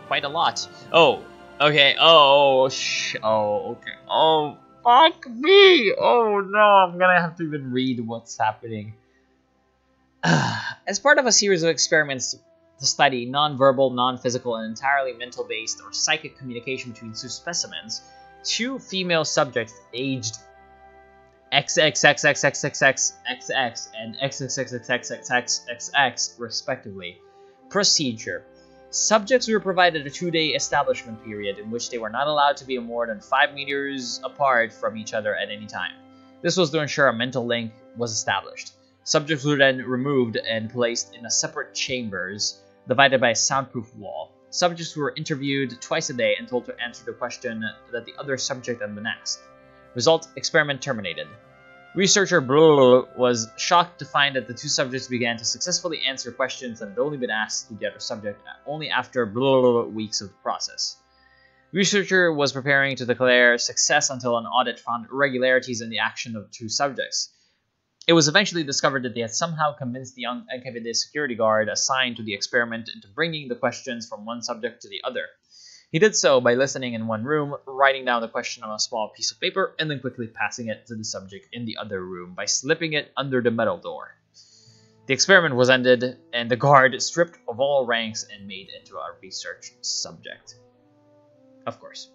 quite a lot. Oh, okay, oh, okay, oh, fuck me! Oh no, I'm gonna have to even read what's happening. As part of a series of experiments to study non-verbal, non-physical, and entirely mental-based or psychic communication between two specimens, two female subjects aged XXXXXXXXX and XXXXXXXXX respectively. Procedure. Subjects were provided a 2-day establishment period in which they were not allowed to be more than 5 meters apart from each other at any time. This was to ensure a mental link was established. Subjects were then removed and placed in separate chambers, divided by a soundproof wall. Subjects were interviewed twice a day and told to answer the question that the other subject had been asked. Result: experiment terminated. Researcher was shocked to find that the two subjects began to successfully answer questions that had only been asked to the other subject only after weeks of the process. Researcher was preparing to declare success until an audit found irregularities in the action of the two subjects. It was eventually discovered that they had somehow convinced the unconscious security guard assigned to the experiment into bringing the questions from one subject to the other. He did so by listening in one room, writing down the question on a small piece of paper, and then quickly passing it to the subject in the other room by slipping it under the metal door. The experiment was ended, and the guard stripped of all ranks and made into a research subject. Of course.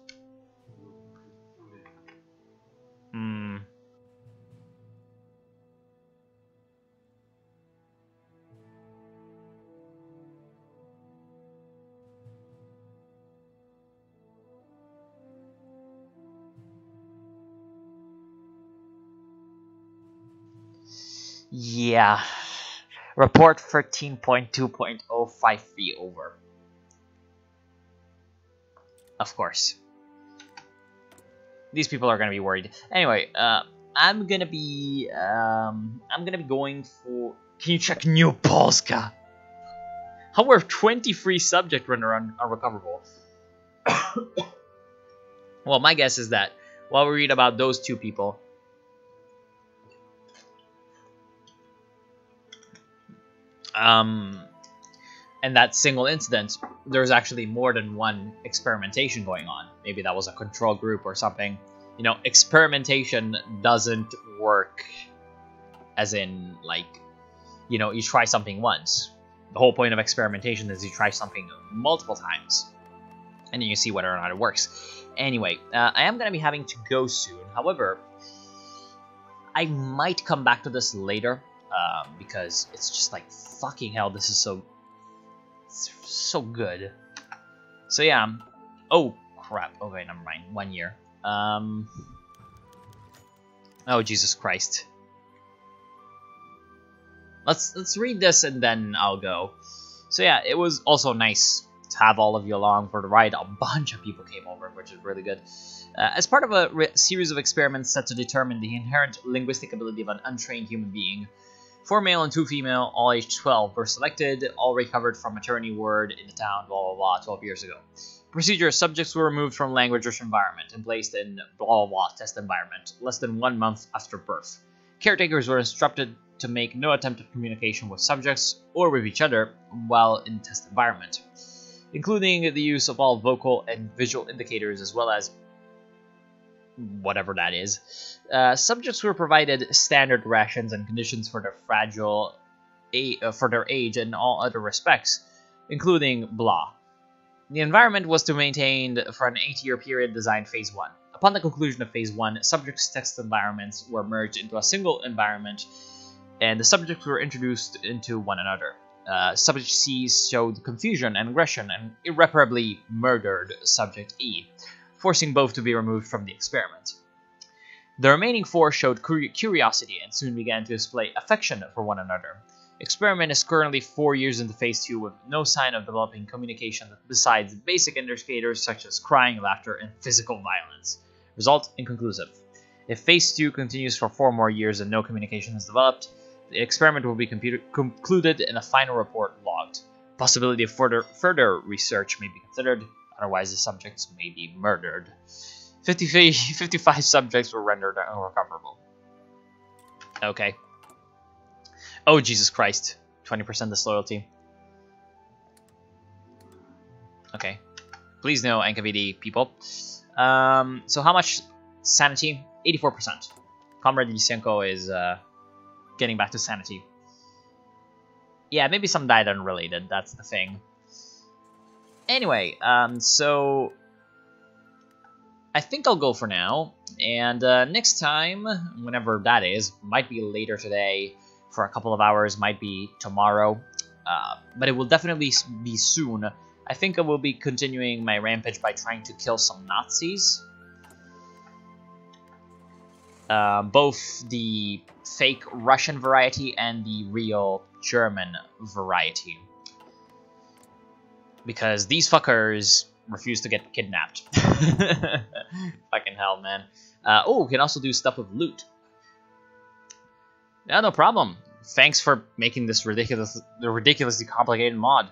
Yeah. Report 13.2.05 over. Of course. These people are gonna be worried. Anyway, I'm gonna be going for. Can you check New Polska? How are 20 free subject render unrecoverable? Well, my guess is that while we read about those two people, and that single incident, there's actually more than one experimentation going on. Maybe that was a control group or something. You know, experimentation doesn't work as in, like, you know, you try something once. The whole point of experimentation is you try something multiple times, and then you see whether or not it works. Anyway, I am going to be having to go soon. However, I might come back to this later, because it's just like, fucking hell, this is so good. So yeah, oh crap, okay, never mind, 1 year. Oh Jesus Christ. Let's read this and then I'll go. So yeah, it was also nice to have all of you along for the ride. A bunch of people came over, which is really good. As part of a series of experiments set to determine the inherent linguistic ability of an untrained human being, 4 male and 2 female, all aged 12, were selected, all recovered from maternity ward in the town, blah blah blah, 12 years ago. Procedure: subjects were removed from language-rich environment and placed in blah blah blah test environment less than 1 month after birth. Caretakers were instructed to make no attempt at communication with subjects or with each other while in test environment, including the use of all vocal and visual indicators as well as whatever that is. Subjects were provided standard rations and conditions for their for their age and all other respects, including blah. The environment was to be maintained for an 8-year period designed Phase 1. Upon the conclusion of Phase 1, subjects' test environments were merged into a single environment, and the subjects were introduced into one another. Subject C showed confusion and aggression and irreparably murdered Subject E, forcing both to be removed from the experiment. The remaining 4 showed curiosity and soon began to display affection for one another. Experiment is currently 4 years into Phase 2 with no sign of developing communication besides basic indicators such as crying, laughter, and physical violence. Result: inconclusive. If Phase 2 continues for 4 more years and no communication is developed, the experiment will be concluded and a final report logged. Possibility of further research may be considered, otherwise the subjects may be murdered. 55 subjects were rendered unrecoverable. Okay. Oh, Jesus Christ. 20% disloyalty. Okay. Please no NKVD people. So how much sanity? 84%. Comrade LYSENKO is getting back to sanity. Yeah, maybe some died unrelated, that's the thing. Anyway, so I think I'll go for now, and next time, whenever that is, might be later today for a couple of hours, might be tomorrow, but it will definitely be soon. I think I will be continuing my rampage by trying to kill some Nazis. Both the fake Russian variety and the real German variety. Because these fuckers refuse to get kidnapped. Fucking hell, man. Oh, we can also do stuff with loot. Yeah, no problem. Thanks for making this ridiculously complicated mod.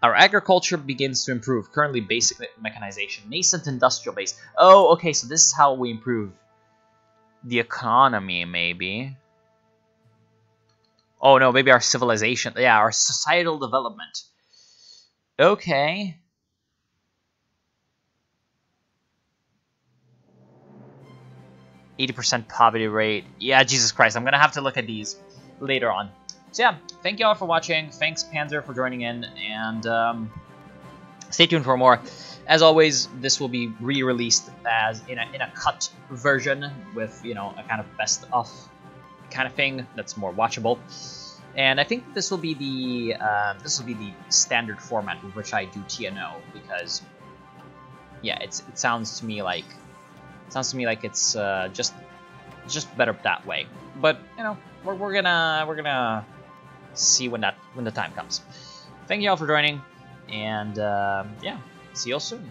Our agriculture begins to improve. Currently, basic mechanization. Nascent industrial base. Oh, okay, so this is how we improve the economy, maybe. Oh, no, maybe our civilization. Yeah, our societal development. Okay. %80 poverty rate. Yeah, Jesus Christ, I'm going to have to look at these later on. So yeah, thank you all for watching. Thanks, Panzer, for joining in, and stay tuned for more. As always, this will be re-released as in a cut version with, you know, a kind of best of kind of thing that's more watchable. And I think this will be the standard format with which I do TNO, because yeah, it sounds to me like it's just better that way. But you know, we're gonna see when the time comes. Thank you all for joining, and yeah, see you all soon.